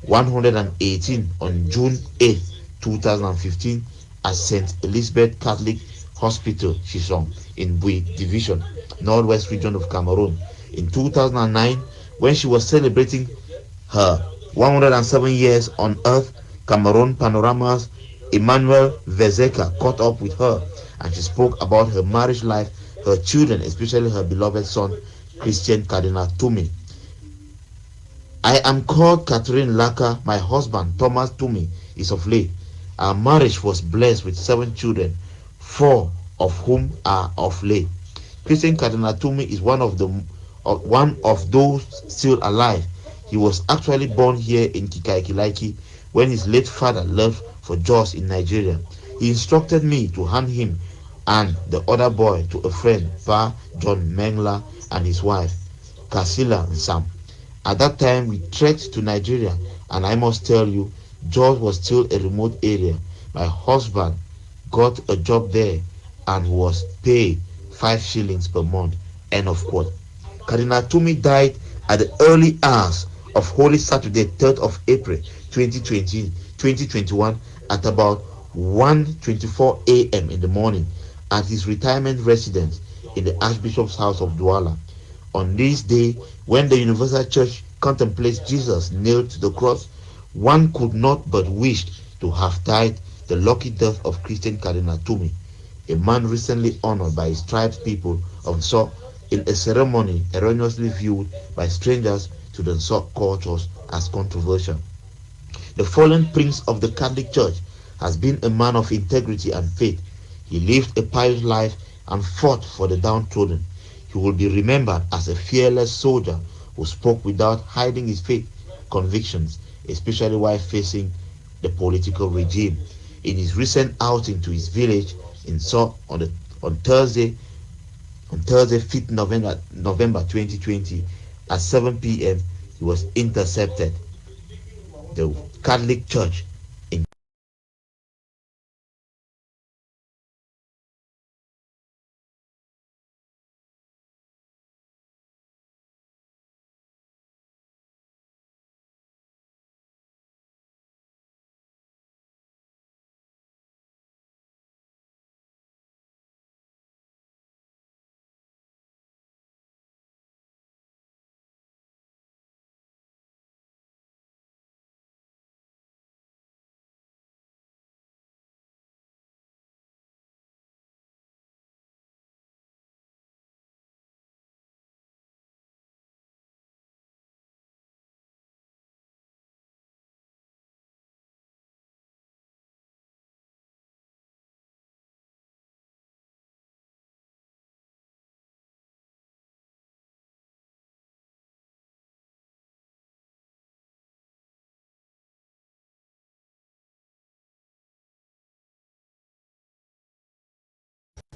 118 on June 8, 2015 at St. Elizabeth Catholic Hospital, Chisong, in Bui Division, Northwest region of Cameroon. In 2009, when she was celebrating her 107 years on earth, Cameroon Panorama's Emmanuel Vezeka caught up with her and she spoke about her marriage life, her children, especially her beloved son, Christian Cardinal Tumi. I am called Catherine Laka. My husband, Thomas Tumi, is of late. Our marriage was blessed with 7 children, 4 of whom are of late. Christian Cardinal Tumi is one of those still alive. He was actually born here in Kikaikilaki when his late father left for Jos in Nigeria. He instructed me to hand him and the other boy to a friend, Pa John Mengla, and his wife, Kasila and Sam. At that time, we trekked to Nigeria, and I must tell you, Jos was still a remote area. My husband got a job there and was paid 5 shillings per month. End of quote. Cardinal Tumi died at the early hours of Holy Saturday, 3rd of April 2021 at about 1:24 a.m. in the morning at his retirement residence in the Archbishop's house of Douala. On this day, when the Universal Church contemplates Jesus nailed to the cross, one could not but wish to have died the lucky death of Christian Cardinal Tumi, a man recently honored by his tribe's people of Nsok in a ceremony erroneously viewed by strangers to the Nsok cultures as controversial. The fallen prince of the Catholic Church has been a man of integrity and faith. He lived a pious life and fought for the downtrodden. He will be remembered as a fearless soldier who spoke without hiding his faith convictions, especially while facing the political regime. In his recent outing to his village in Nsok on Thursday, 5th November 2020 at 7 p.m., he was intercepted. The Catholic Church in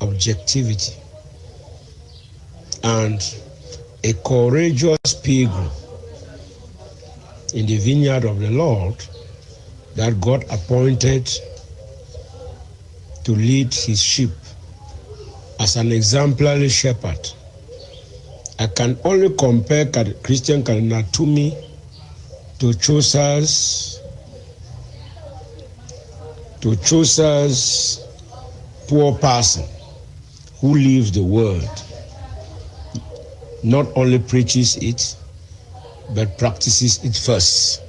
objectivity and a courageous pilgrim in the vineyard of the Lord that God appointed to lead his sheep as an exemplary shepherd. I can only compare Christian Cardinal Tumi to Chosa's poor person who lives the word, not only preaches it, but practices it first.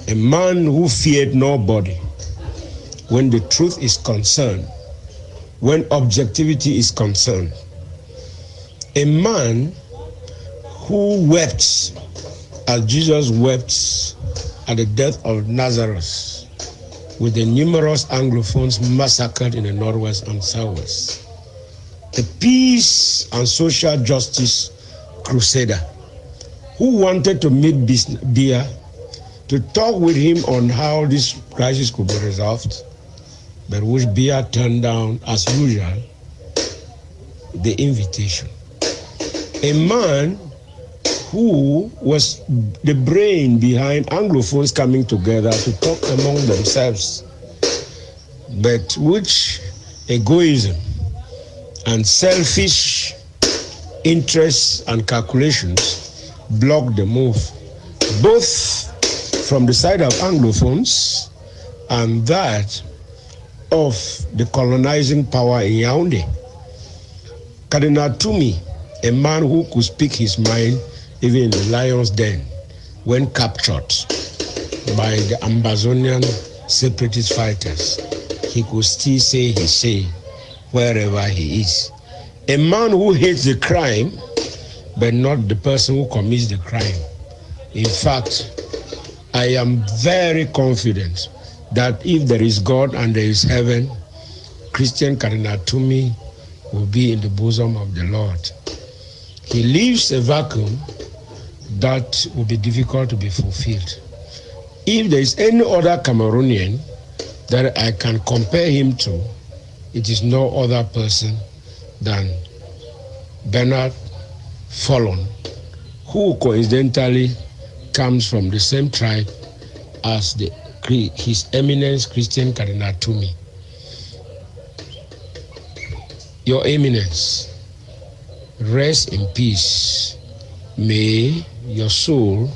A man who feared nobody when the truth is concerned, when objectivity is concerned. A man who wept as Jesus wept at the death of Nazareth, with the numerous Anglophones massacred in the Northwest and Southwest. A peace and social justice crusader who wanted to meet Biya to talk with him on how this crisis could be resolved, but which Biya turned down, as usual, the invitation. A man who was the brain behind Anglophones coming together to talk among themselves, but which egoism and selfish interests and calculations blocked the move, both from the side of Anglophones and that of the colonizing power in Yaoundé. Cardinal Tumi, a man who could speak his mind even in the lion's den, when captured by the Amazonian separatist fighters, he could still say his say wherever he is. A man who hates the crime, but not the person who commits the crime. In fact, I am very confident that if there is God and there is heaven, Christian Cardinal Tumi will be in the bosom of the Lord. He leaves a vacuum that will be difficult to be fulfilled. If there is any other Cameroonian that I can compare him to, it is no other person than Bernard Fallon, who coincidentally comes from the same tribe as His Eminence Christian Cardinal Tumi. Your Eminence, rest in peace. May your soul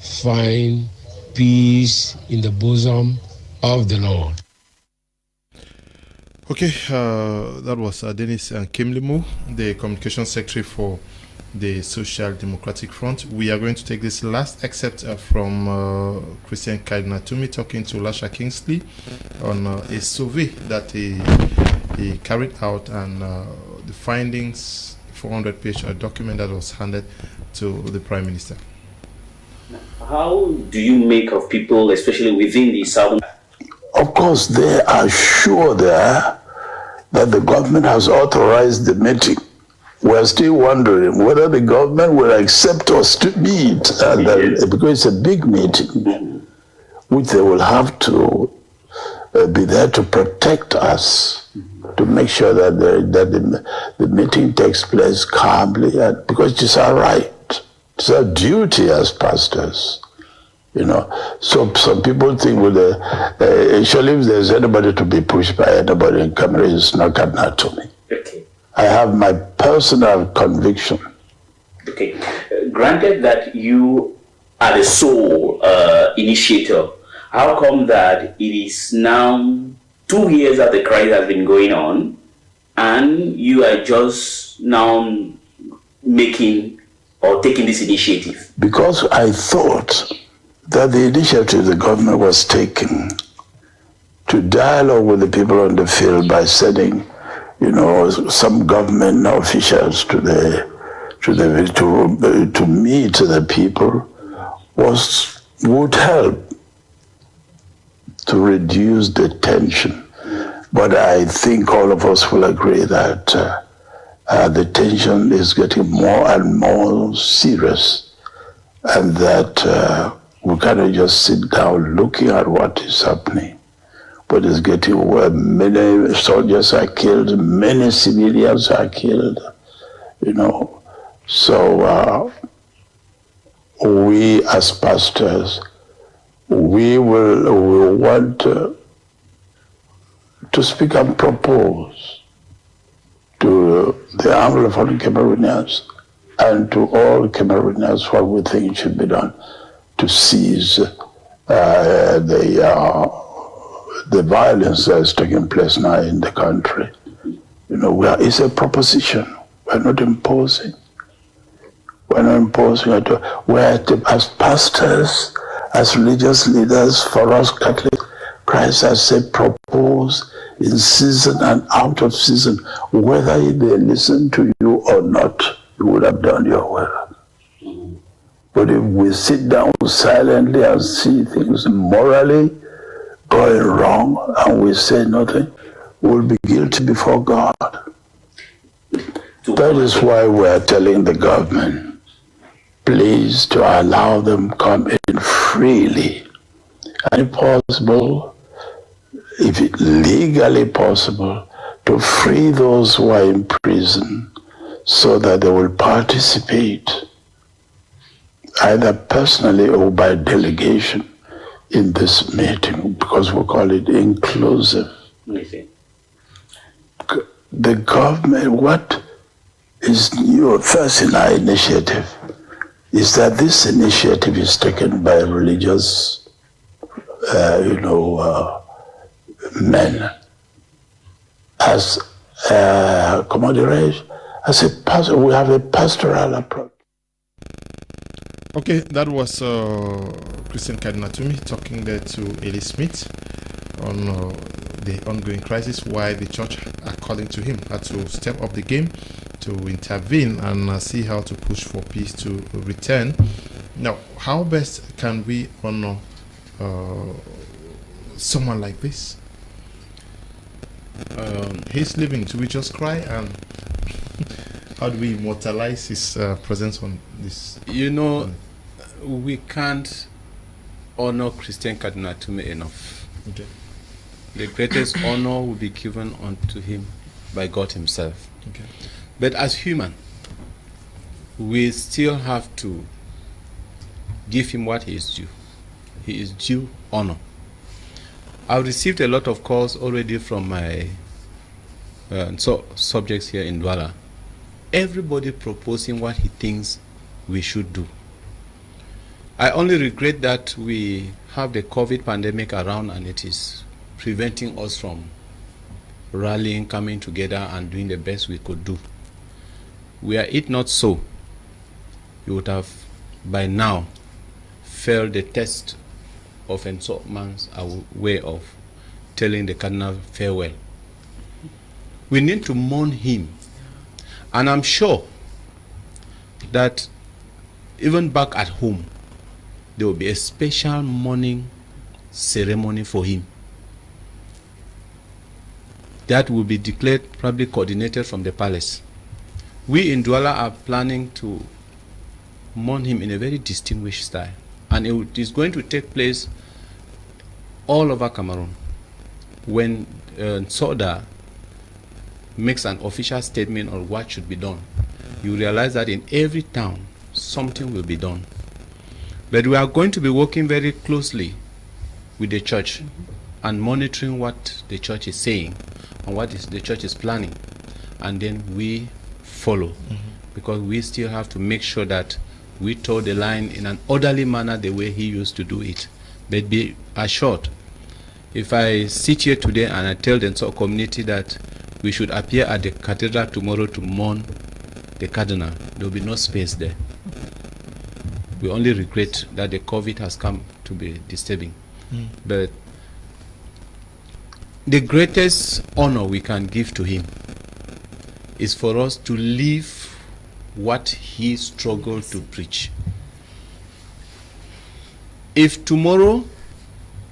find peace in the bosom of the Lord. Okay, that was Dennis Kimlimu, the Communication Secretary for the Social Democratic Front. We are going to take this last excerpt from Christian Cardinal Tumi talking to Lasha Kingsley on a survey that he carried out and the findings, 400-page document that was handed to the Prime Minister. How do you make of people, especially within the southern? Of course, they are sure there that the government has authorized the meeting. We're still wondering whether the government will accept us to meet, because it's a big meeting, which they will have to be there to protect us, to make sure that the meeting takes place calmly, because it is our right, it's our duty as pastors. You know, so some people think, actually, if there's anybody to be pushed by anybody in Cameroon, it's not Cardinal Tumi. Okay. I have my personal conviction. Okay. Granted that you are the sole initiator, how come that it is now 2 years that the crisis has been going on and you are just now making or taking this initiative? Because I thought that the initiative the government was taking to dialogue with the people on the field by sending, some government officials to meet the people would help to reduce the tension. But I think all of us will agree that the tension is getting more and more serious, and that we cannot just sit down looking at what is happening. But it's getting where many soldiers are killed, many civilians are killed, So we as pastors, we will want to speak and propose to the Anglophone Cameroonians and to all Cameroonians what we think should be done to seize the violence that is taking place now in the country. It's a proposition. We're not imposing. We're not imposing at all. As pastors, as religious leaders, for us Catholics, Christ has said, propose in season and out of season. Whether they listen to you or not, you would have done your work. But if we sit down silently and see things morally going wrong and we say nothing, we'll be guilty before God. That is why we're telling the government, please, to allow them come in freely. And if possible, if it legally possible, to free those who are in prison so that they will participate either personally or by delegation in this meeting, because we call it inclusive. The government, what is new first in our initiative is that this initiative is taken by religious, men as as a pastor. We have a pastoral approach. Okay, that was Christian Cardinal Tumi talking there to Eli Smith on the ongoing crisis, why the church are calling to him to step up the game, to intervene and see how to push for peace to return. Now, how best can we honor someone like this? He's living. Do we just cry? And how do we immortalize his presence on this? We can't honor Christian Cardinal Tumi enough. Okay. The greatest honor will be given unto him by God himself. Okay. But as human, we still have to give him what he is due. He is due honor. I've received a lot of calls already from my subjects here in Douala. Everybody proposing what he thinks we should do. I only regret that we have the COVID pandemic around and it is preventing us from rallying, coming together and doing the best we could do. Were it not so, you would have by now failed the test of man's way of telling the Cardinal farewell. We need to mourn him. And I'm sure that even back at home, there will be a special mourning ceremony for him. That will be declared, probably coordinated from the palace. We in Douala are planning to mourn him in a very distinguished style. And it is going to take place all over Cameroon. When Soda makes an official statement on what should be done, you realize that in every town, something will be done. But we are going to be working very closely with the church and monitoring what the church is saying and what the church is planning. And then we follow, because we still have to make sure that we toe the line in an orderly manner the way he used to do it. But be assured, if I sit here today and I tell the entire community that we should appear at the cathedral tomorrow to mourn the Cardinal, there will be no space there. We only regret that the COVID has come to be disturbing. But the greatest honor we can give to him is for us to live what he struggled to preach. If tomorrow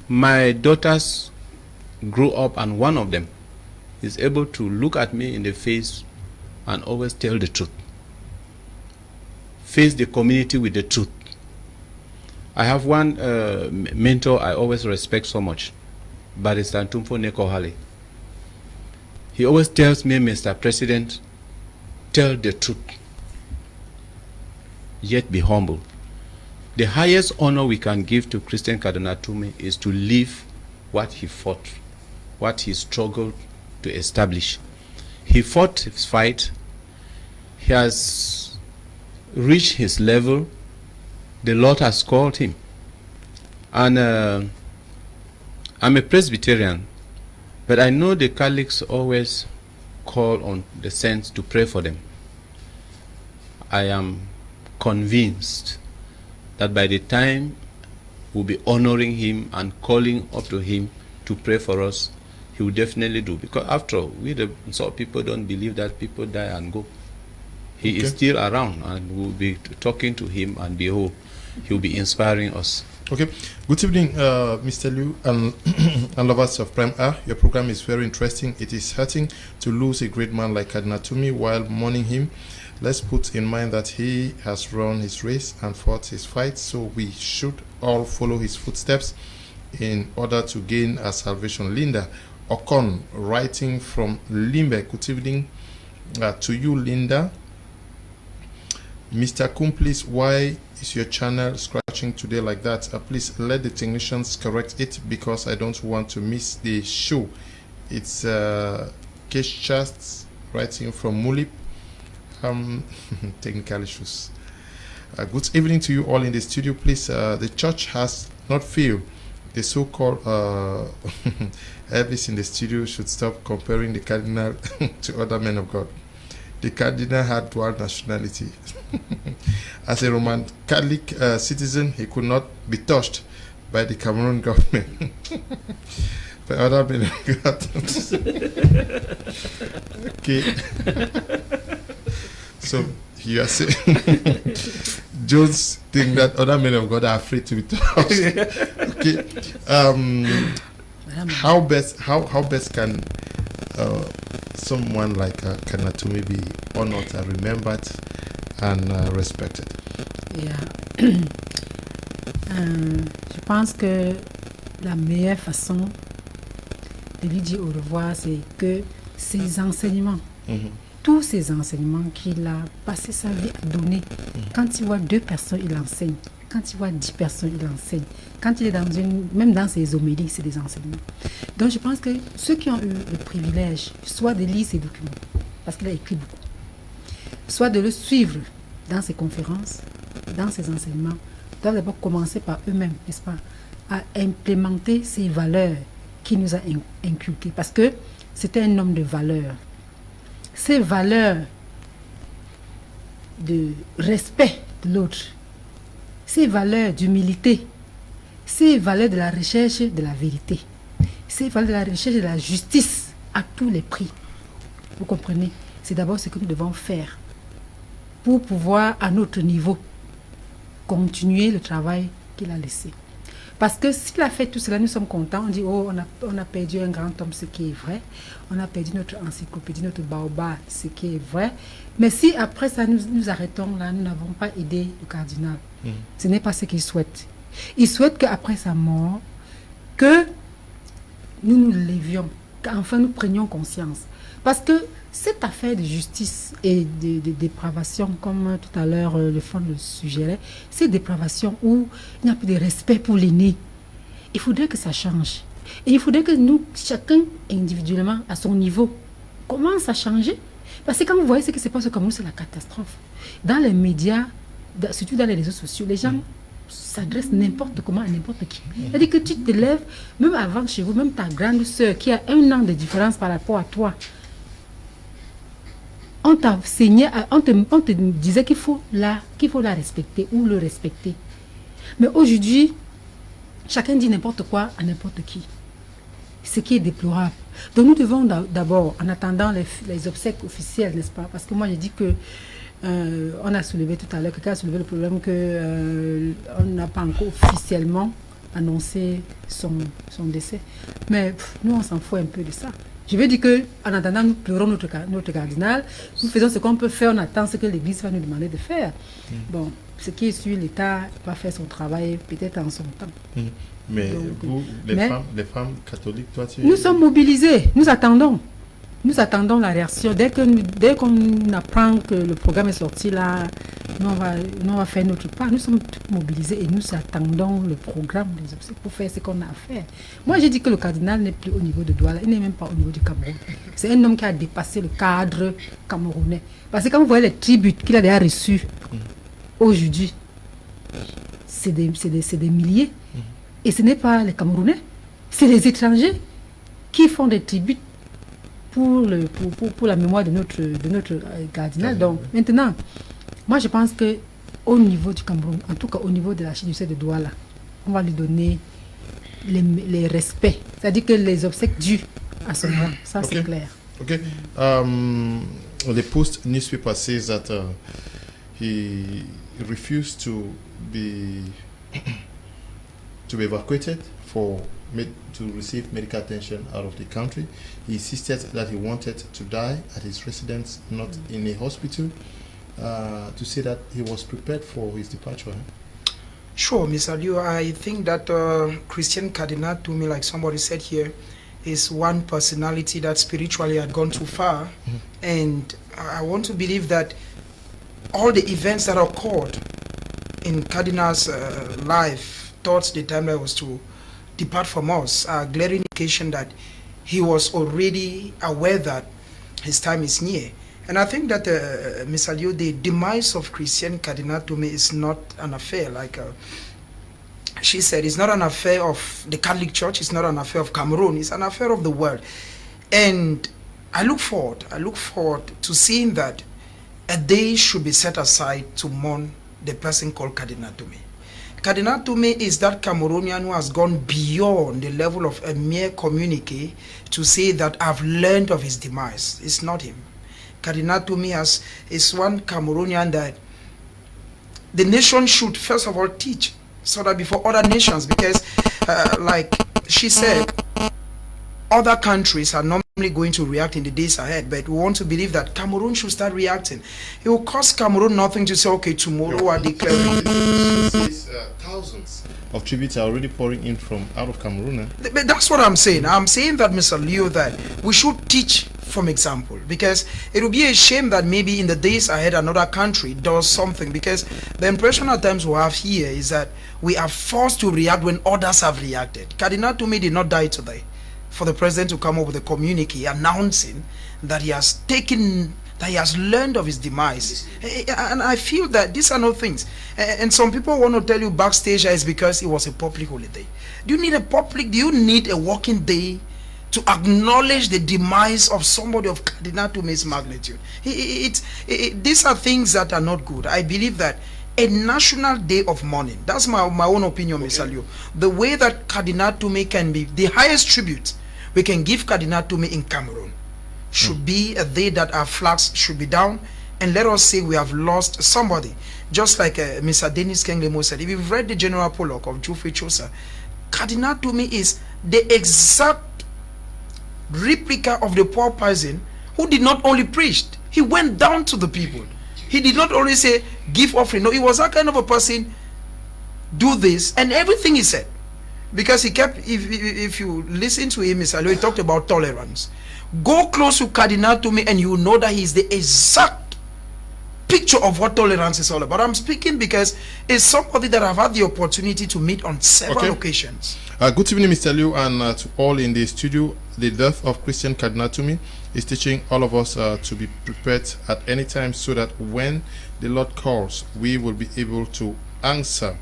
my daughters grow up and one of them is able to look at me in the face and always tell the truth, face the community with the truth. I have one mentor I always respect so much, Barrister Ntumfo Nekohale. He always tells me, Mr. President, tell the truth, yet be humble. The highest honor we can give to Christian Cardinal Tumi is to live what he fought, what he struggled to establish. He fought his fight. He has reached his level. The Lord has called him. And I'm a Presbyterian, but I know the Catholics always call on the saints to pray for them. I am convinced that by the time we'll be honoring him and calling up to him to pray for us, he will definitely do. Because after all, we the sort of people don't believe that people die and go. He is still around, and we'll be talking to him, and behold, he'll be inspiring us. Okay. Good evening, Mr. Liu and lovers of Prime R. Your program is very interesting. It is hurting to lose a great man like Cardinal Tumi while mourning him. Let's put in mind that he has run his race and fought his fight, so we should all follow his footsteps in order to gain our salvation. Linda Okon, writing from Limbe. Good evening to you, Linda. Mr. Kum, please, why is your channel scratching today like that? Please let the technicians correct it because I don't want to miss the show. It's Case Chats writing from Mulip. Technical issues. Good evening to you all in the studio. Please, the church has not failed. The so-called Elvis in the studio should stop comparing the Cardinal to other men of God. The Cardinal had dual nationality. As a Roman Catholic citizen, he could not be touched by the Cameroon government. By other men of God. Okay. So you are saying Jones think that other men of God are afraid to be touched. Okay. How best can someone like Tumi be honored and remembered and respected? Yeah. Je pense que la meilleure façon de lui dire au revoir, c'est que ses enseignements, tous ces enseignements qu'il a passé sa vie à donner, quand il voit 2 personnes, il enseigne. Quand il voit 10 personnes, il enseigne. Quand il est même dans ses homélies, c'est des enseignements. Donc je pense que ceux qui ont eu le privilège, soit de lire ses documents, parce qu'il a écrit beaucoup, soit de le suivre dans ses conférences, dans ses enseignements, doivent d'abord commencer par eux-mêmes, n'est-ce pas, à implémenter ces valeurs qu'il nous a inculquées. Parce que c'était un homme de valeurs. Ces valeurs de respect de l'autre, ces valeurs d'humilité, ces valeurs de la recherche de la vérité, ces valeurs de la recherche de la justice à tous les prix. Vous comprenez? C'est d'abord ce que nous devons faire pour pouvoir, à notre niveau, continuer le travail qu'il a laissé. Parce que s'il a fait tout cela, nous sommes contents. On dit, oh, on a perdu un grand homme, ce qui est vrai. On a perdu notre encyclopédie, notre baobab, ce qui est vrai. Mais si après ça, nous arrêtons là, nous n'avons pas aidé le cardinal. Ce n'est pas ce qu'il souhaite. Il souhaite qu'après sa mort, que nous nous levions, qu'enfin nous prenions conscience. Parce que cette affaire de justice et de dépravation, comme tout à l'heure le fond le suggérait, c'est dépravation où il n'y a plus de respect pour l'aîné. Il faudrait que ça change. Et il faudrait que nous, chacun individuellement, à son niveau, commence à changer. Parce que quand vous voyez ce qui se passe au Cameroun, c'est la catastrophe. Dans les médias, surtout dans les réseaux sociaux, les gens s'adressent n'importe comment à n'importe qui. C'est-à-dire que tu te lèves, même avant chez vous, même ta grande soeur qui a 1 an de différence par rapport à toi, on t'a enseigné, on te disait qu'il faut la respecter ou le respecter. Mais aujourd'hui, chacun dit n'importe quoi à n'importe qui. Ce qui est déplorable. Donc nous devons d'abord, en attendant les obsèques officielles, n'est-ce pas? Parce que moi j'ai dit que on a soulevé tout à l'heure, quelqu'un a soulevé le problème que on n'a pas encore officiellement annoncé son décès. Mais nous on s'en fout un peu de ça. Je veux dire qu'en attendant, nous pleurons notre cardinal, nous faisons ce qu'on peut faire, on attend ce que l'Église va nous demander de faire. Bon, ce qui est sûr, l'État va faire son travail peut-être en son temps. Mais donc, vous, les femmes catholiques, toi, nous sommes mobilisés, nous attendons. Nous attendons la réaction. Dès qu'on apprend que le programme est sorti là, nous on va faire notre part. Nous sommes tous mobilisés et nous attendons le programme des obsèques pour faire ce qu'on a à faire. Moi j'ai dit que le cardinal n'est plus au niveau de Douala, il n'est même pas au niveau du Cameroun. C'est un homme qui a dépassé le cadre camerounais. Parce que quand vous voyez les tributs qu'il a déjà reçus aujourd'hui, c'est des milliers. Et ce n'est pas les Camerounais, c'est les étrangers qui font des tributs pour la mémoire de notre cardinal. Donc maintenant, moi je pense que au niveau du Cameroun, en tout cas au niveau de l'archidiocèse de Douala, on va lui donner les respects, c'est-à-dire que les obsèques dues à son rang, ça c'est clair. Okay. The Post newspaper says that he refused to be evacuated to receive medical attention out of the country. He insisted that he wanted to die at his residence, not in a hospital, to say that he was prepared for his departure. Sure, Mr. Liu, I think that Christian Cardinal, to me, like somebody said here, is one personality that spiritually had gone too far. And I want to believe that all the events that occurred in Cardinal's life towards the time that he was to depart from us are glaring indication that he was already aware that his time is near. And I think that, Mr. Liu, the demise of Christian Cardinal Tumi is not an affair, like she said, it's not an affair of the Catholic Church, it's not an affair of Cameroon, it's an affair of the world. And I look forward to seeing that a day should be set aside to mourn the person called Cardinal Tumi. Cardinal Tumi is that Cameroonian who has gone beyond the level of a mere communique to say that I've learned of his demise. It's not him. Cardinal Tumi is one Cameroonian that the nation should first of all teach, so that before other nations, because like she said, other countries are normally going to react in the days ahead, but we want to believe that Cameroon should start reacting. It will cost Cameroon nothing to say, okay, tomorrow I declare. Thousands of tributes are already pouring in from out of Cameroon. But that's what I'm saying. I'm saying that, Mr. Leo, that we should teach from example, because it will be a shame that maybe in the days ahead another country does something, because the impression at times we have here is that we are forced to react when others have reacted. Cardinal Tumi did not die today for the president to come up with a communique announcing that he has learned of his demise. And I feel that these are not things. And some people want to tell you backstage is because it was a public holiday. Do you need a working day to acknowledge the demise of somebody of Cardinal Tumi's magnitude? These are things that are not good. I believe that a national day of mourning, that's my own opinion, Mr. Liu. The way that Cardinal Tumi can be the highest tribute we can give Cardinal Tumi in Cameroon should be a day that our flags should be down, and let us say we have lost somebody. Just like Mr. Dennis Kenglemo said, if you've read the general prologue of Geoffrey Chaucer, Cardinal Tumi is the exact replica of the poor person who did not only preach, he went down to the people. He did not only say give offering. No, he was that kind of a person, do this, and everything he said. Because he kept, if you listen to him, Mr. Alo, he talked about tolerance. Go close to Cardinal Tumi and you know that he's the exact picture of what tolerance is all about. I'm speaking because it's somebody that I've had the opportunity to meet on several occasions. Good evening, Mr. Liu, and to all in the studio. The death of Christian Cardinal Tumi is teaching all of us to be prepared at any time, so that when the Lord calls, we will be able to answer.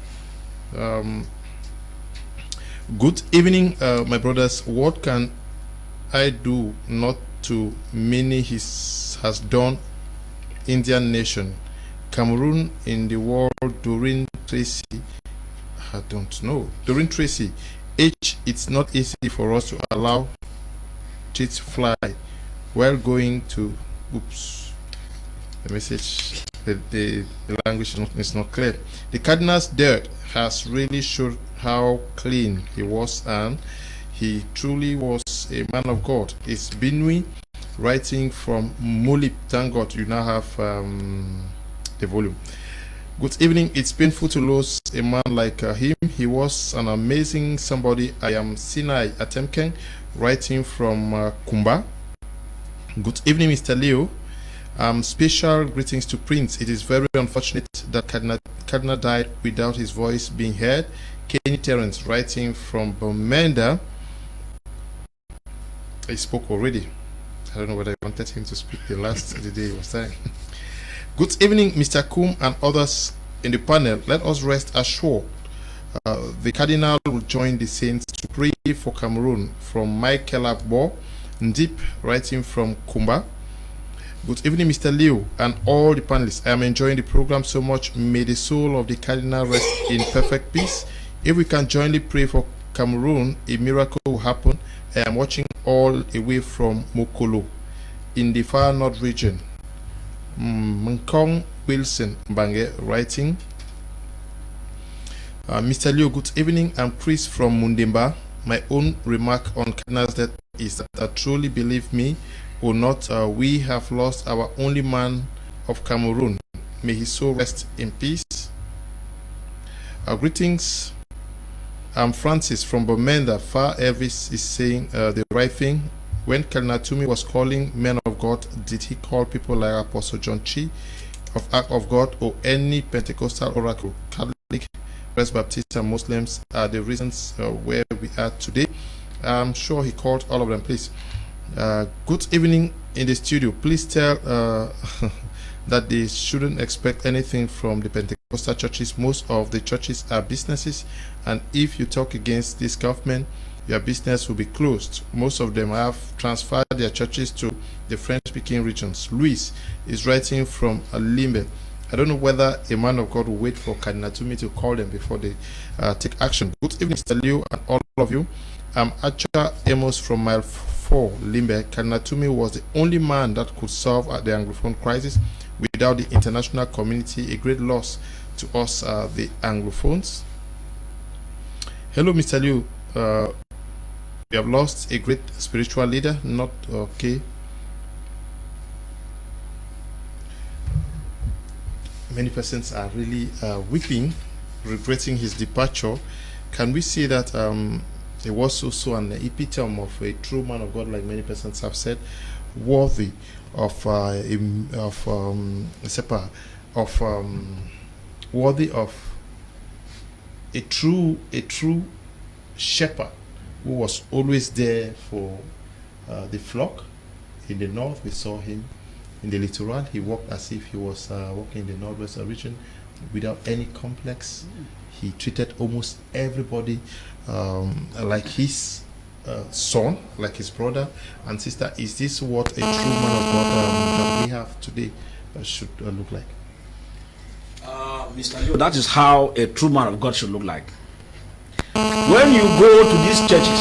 Good evening, my brothers. What can I do not to many has done Indian nation, Cameroon in the world during Tracy? I don't know. During Tracy, it's not easy for us to allow chits fly while going to. Oops, the message, the language is not clear. The Cardinal's death has really showed how clean he was, and he truly was a man of God. It's Binui writing from Mulip. Thank God you now have the volume. Good evening. It's painful to lose a man like him. He was an amazing somebody. I am Sinai Atemken writing from Kumba. Good evening, Mr. Leo. Special greetings to Prince. It is very unfortunate that Cardinal died without his voice being heard. Kenny Terrence writing from Bomenda. I spoke already. I don't know whether I wanted him to speak the day he was there. Good evening, Mr. Kum and others in the panel. Let us rest assured the Cardinal will join the saints to pray for Cameroon. From Michael Akbo Ndip writing from Kumba. Good evening, Mr. Leo and all the panelists. I am enjoying the program so much. May the soul of the Cardinal rest in perfect peace. If we can jointly pray for Cameroon, a miracle will happen. I am watching all the way from Mokolo in the far north region. Mnkong Wilson Bange writing. Mr. Leo, good evening. I'm Chris from Mundemba. My own remark on Cardinal's death is that I truly believe me or not, we have lost our only man of Cameroon. May his soul rest in peace. Greetings. I'm Francis from Bomenda. Far Elvis is saying the right thing. When Cardinal Tumi was calling men of God, did he call people like Apostle John Chi of God or any Pentecostal oracle, Catholic, First Baptist, and Muslims are the reasons where we are today. I'm sure he called all of them. Please, good evening in the studio. Please tell that they shouldn't expect anything from the Pentecostal churches. Most of the churches are businesses, and if you talk against this government, your business will be closed. Most of them have transferred their churches to the French-speaking regions. Luis is writing from Limbe. I don't know whether a man of God will wait for Cardinal Tumi to call them before they take action. Good evening, Mr. Liu, and all of you. I'm Acha Amos from Mile 4, Limbe. Cardinal Tumi was the only man that could solve the Anglophone crisis. Without the international community, a great loss to us, the Anglophones. Hello, Mr. Liu. We have lost a great spiritual leader. Not okay. Many persons are really weeping, regretting his departure. Can we say that he was also an epitome of a true man of God, like many persons have said, worthy of worthy of a true shepherd who was always there for the flock. In the north, we saw him. In the littoral, he walked as if he was walking in the northwest region without any complex. He treated almost everybody like his son, like his brother and sister. Is this what a true man of God that we have today should look like? Mr. Leo, that is how a true man of God should look like. When you go to these churches,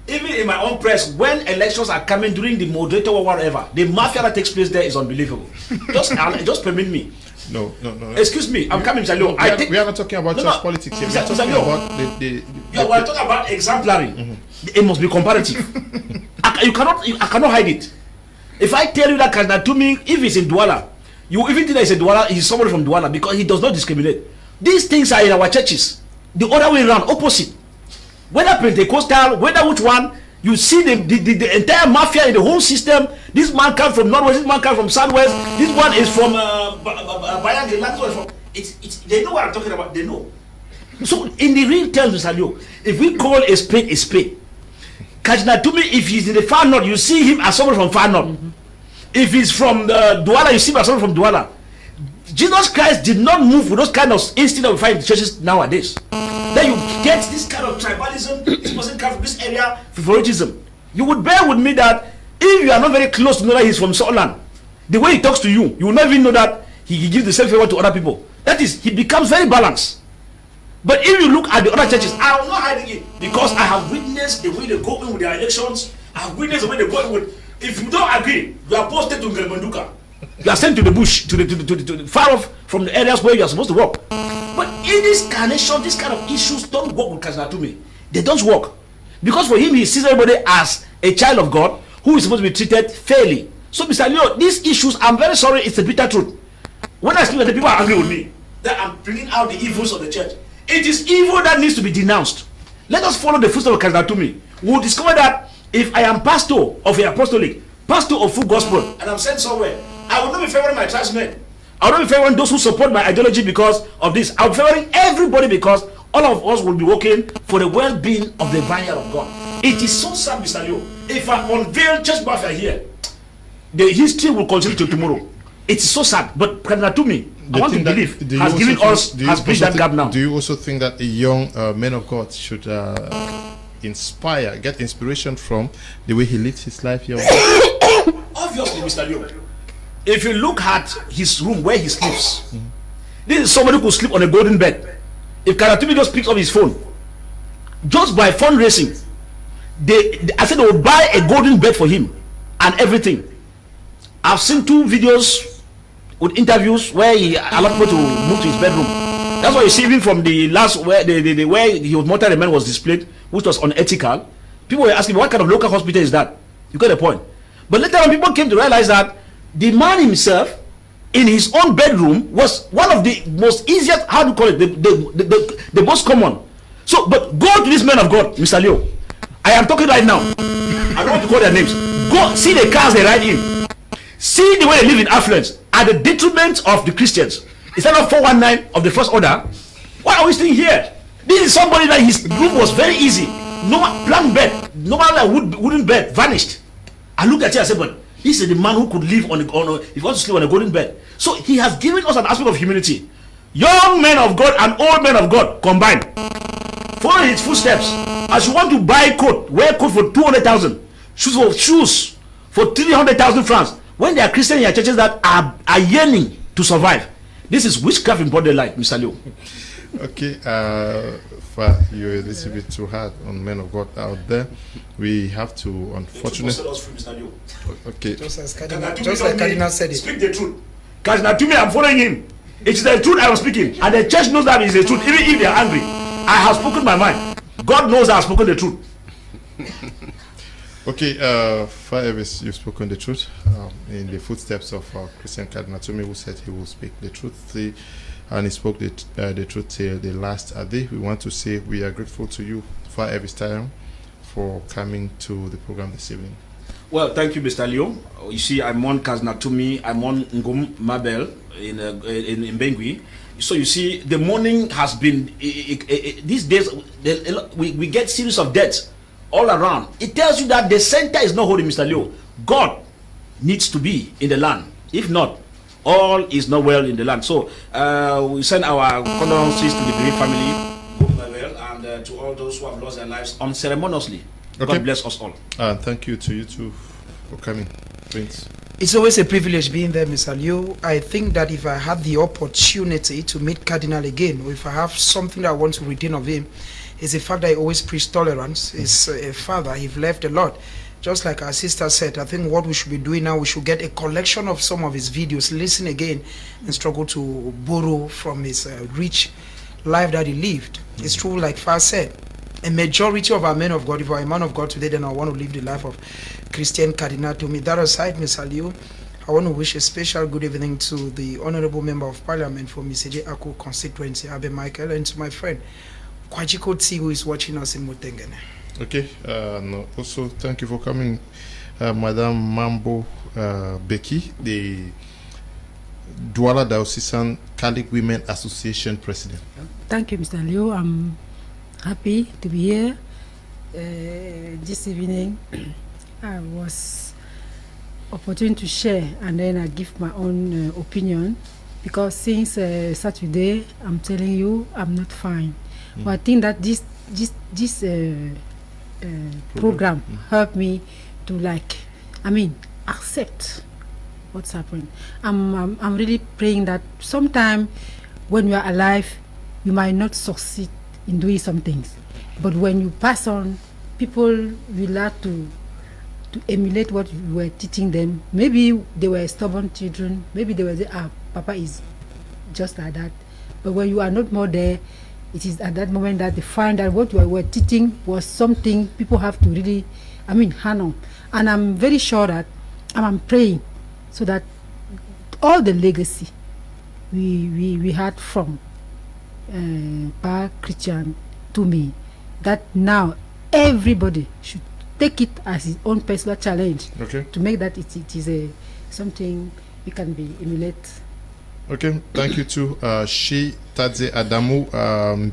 even in my own press, when elections are coming during the moderator or whatever, the mafia that takes place there is unbelievable. Just permit me. No. Excuse me, I'm coming, Mr. Leo. We are not talking about church politics here. We are talking about we're talking about exemplary. It must be comparative. I cannot hide it. If I tell you that Cardinal Tumi, if he's in Douala, you even think that he's a Douala, he's somebody from Douala, because he does not discriminate. These things are in our churches. The other way around, opposite. Whether Pentecostal, whether which one, you see the entire mafia in the whole system. This man comes from Northwest, this man comes from Southwest, this one is from Bayang, they know what I'm talking about, they know. So in the real terms, Mr. Leo, if we call a spade, Cardinal Tumi, if he's in the far north, you see him as someone from far north. If he's from Douala, you see him as someone from Douala. Jesus Christ did not move with those kind of instinct that we find in churches nowadays. Then you get this kind of tribalism, this person comes from this area, favoritism. You would bear with me that if you are not very close to know that he's from Scotland, the way he talks to you, you will not even know that he gives the same favor to other people. That is, he becomes very balanced. But if you look at the other churches, I am not hiding it, because I have witnessed the way they go in with their elections. I have witnessed the way they go in with. If you don't agree, you are posted to Ngelmanduka. You are sent to the bush, to the far off from the areas where you are supposed to work. But in this carnation, this kind of issues don't work with Cardinal Tumi. They don't work. Because for him, he sees everybody as a child of God who is supposed to be treated fairly. So, Mr. Leo, these issues, I'm very sorry, it's a bitter truth. When I speak, the people are angry with me that I'm bringing out the evils of the church. It is evil that needs to be denounced. Let us follow the footsteps of Cardinal Tumi. We will discover that if I am pastor of a apostolic, pastor of full gospel, and I'm sent somewhere, I will not be favoring my tribesmen. I will not be favoring those who support my ideology because of this. I will be favoring everybody because all of us will be working for the well-being of the vineyard of God. It is so sad, Mr. Leo. If I unveil church mafia here, the history will continue till tomorrow. It is so sad. But Cardinal Tumi, I want to believe, has given us, has bridged that gap now. Do you also think that a young man of God should get inspiration from the way he lives his life here? Obviously, Mr. Leo. If you look at his room where he sleeps, this is somebody who could sleep on a golden bed. If Cardinal Tumi just picks up his phone, just by fundraising, I said they will buy a golden bed for him and everything. I've seen 2 videos with interviews where he allowed people to move to his bedroom. That's why you see even from the last where where his mortal remains was displayed, which was unethical. People were asking, what kind of local hospital is that? You got the point. But later on, people came to realize that the man himself, in his own bedroom, was one of the most easiest, how do you call it, the most common. So, but go to this man of God, Mr. Leo. I am talking right now. I don't want to call their names. Go see the cars they ride in. See the way they live in affluence. at the detriment of the Christians. Instead of 419 of the first order, why are we staying here? This is somebody that his group was very easy. No blank bed, no matter wooden bed, vanished. I looked at it and said, but this is the man who could live on if he wants to sleep on a golden bed. So he has given us an aspect of humility. Young men of God and old men of God combined. Follow his footsteps. As you want to buy coat, wear coat for 200,000, shoes for 300,000 francs. When there are Christians in your churches that are yearning to survive, this is witchcraft in broad light, Mr. Leo. Okay, you're a little bit too hard on men of God out there. We have to, unfortunately. Okay. Just like Cardinal said it. Speak the truth. Cardinal Tumi, I'm following him. It is the truth I am speaking, and the church knows that it is the truth. Even if they are angry, I have spoken my mind. God knows I have spoken the truth. Okay, Fcfa, you've spoken the truth in the footsteps of Christian Cardinal Tumi, who said he will speak the truth. And he spoke the truth till the last day. We want to say we are grateful to you, Fcfa, for coming to the program this evening. Well, thank you, Mr. Leo. You see, I'm on Cardinal Tumi, I'm on Ngum Mabel in Bengui. So you see, the morning has been these days. We get series of deaths all around. It tells you that the center is not holding, Mr. Leo. God needs to be in the land. If not, all is not well in the land. So we send our condolences to the bereaved family, and to all those who have lost their lives unceremoniously. Okay. God bless us all. Thank you to you too for coming, Prince. It's always a privilege being there, Mr. Liu. I think that if I had the opportunity to meet Cardinal again, or if I have something that I want to retain of him, is the fact that he always preached tolerance. He's a father. He's left a lot. Just like our sister said, I think what we should be doing now, we should get a collection of some of his videos, listen again, and struggle to borrow from his rich life that he lived. It's true, like Far said, a majority of our men of God, if we're a man of God today, then I want to live the life of Christian Cardinal Tumi. That aside, Mr. Liu, I want to wish a special good evening to the Honorable Member of Parliament for Miseje Ako constituency, Abe Michael, and to my friend, Kwajiko T, who is watching us in Mutengene. Okay, also thank you for coming, Madame Mambo Becky, the Douala Diocesan Catholic Women Association President. Thank you, Mr. Liu. I'm happy to be here this evening. I was opportune to share, and then I give my own opinion, because since Saturday, I'm telling you, I'm not fine. But I think that this program helped me to accept what's happening. I'm really praying that sometime when you are alive, you might not succeed in doing some things, but when you pass on, people will have to emulate what you were teaching them. Maybe they were stubborn children, maybe they were Papa is just like that, but when you are not more there, it is at that moment that they find that what you were teaching was something people have to really hand on. And I'm very sure that I'm praying so that all the legacy we had from Pa Christian Tumi, that now everybody should take it as his own personal challenge, okay, to make that it is something we can be emulate. Okay, thank you to Shi Tadze Adamu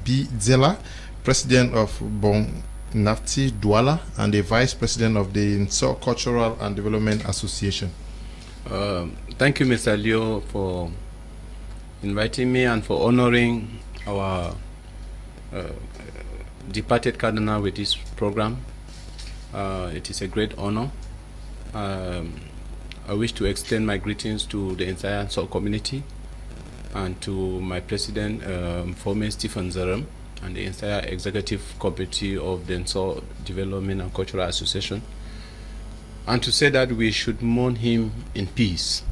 B. Zela, President of Bon Nafti Douala and the Vice President of the Nso Cultural and Development Association. Thank you, Mr. Leo, for inviting me and for honoring our departed Cardinal with this program. It is a great honor. I wish to extend my greetings to the entire Nso community and to my President, former Stephen Zerum, and the entire executive committee of the Nso Development and Cultural Association, and to say that we should mourn him in peace.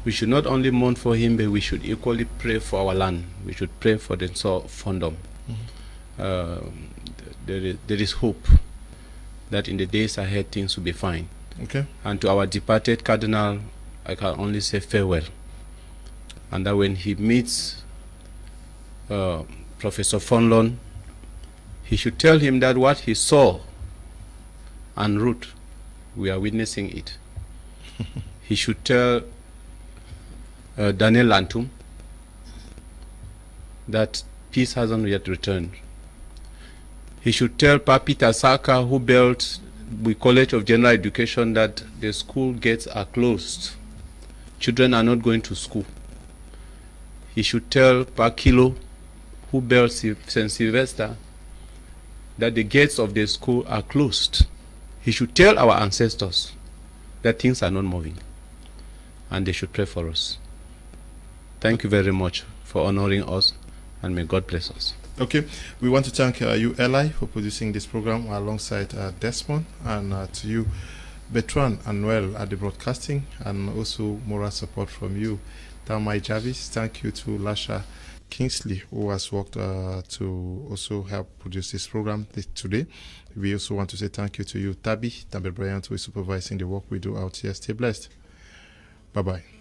We should not only mourn for him, but we should equally pray for our land. We should pray for the Nso Fondom. There is hope that in the days ahead things will be fine. Okay. And to our departed Cardinal, I can only say farewell. And that when he meets Professor Fonlon, he should tell him that what he saw en route, we are witnessing it. He should tell Daniel Lantum, that peace hasn't yet returned. He should tell Pa Peter Saka, who built the College of General Education, that the school gates are closed. Children are not going to school. He should tell Pa Kilo, who built St. Sylvester, that the gates of the school are closed. He should tell our ancestors that things are not moving, and they should pray for us. Thank you very much for honoring us, and may God bless us. Okay, we want to thank you, Eli, for producing this program alongside Desmond, and to you, Bertrand and Noel, at the broadcasting, and also moral support from you, Tamai Jarvis. Thank you to Lasha Kingsley, who has worked to also help produce this program today. We also want to say thank you to you, Tabi Bryant, who is supervising the work we do out here. Stay blessed. Bye-bye.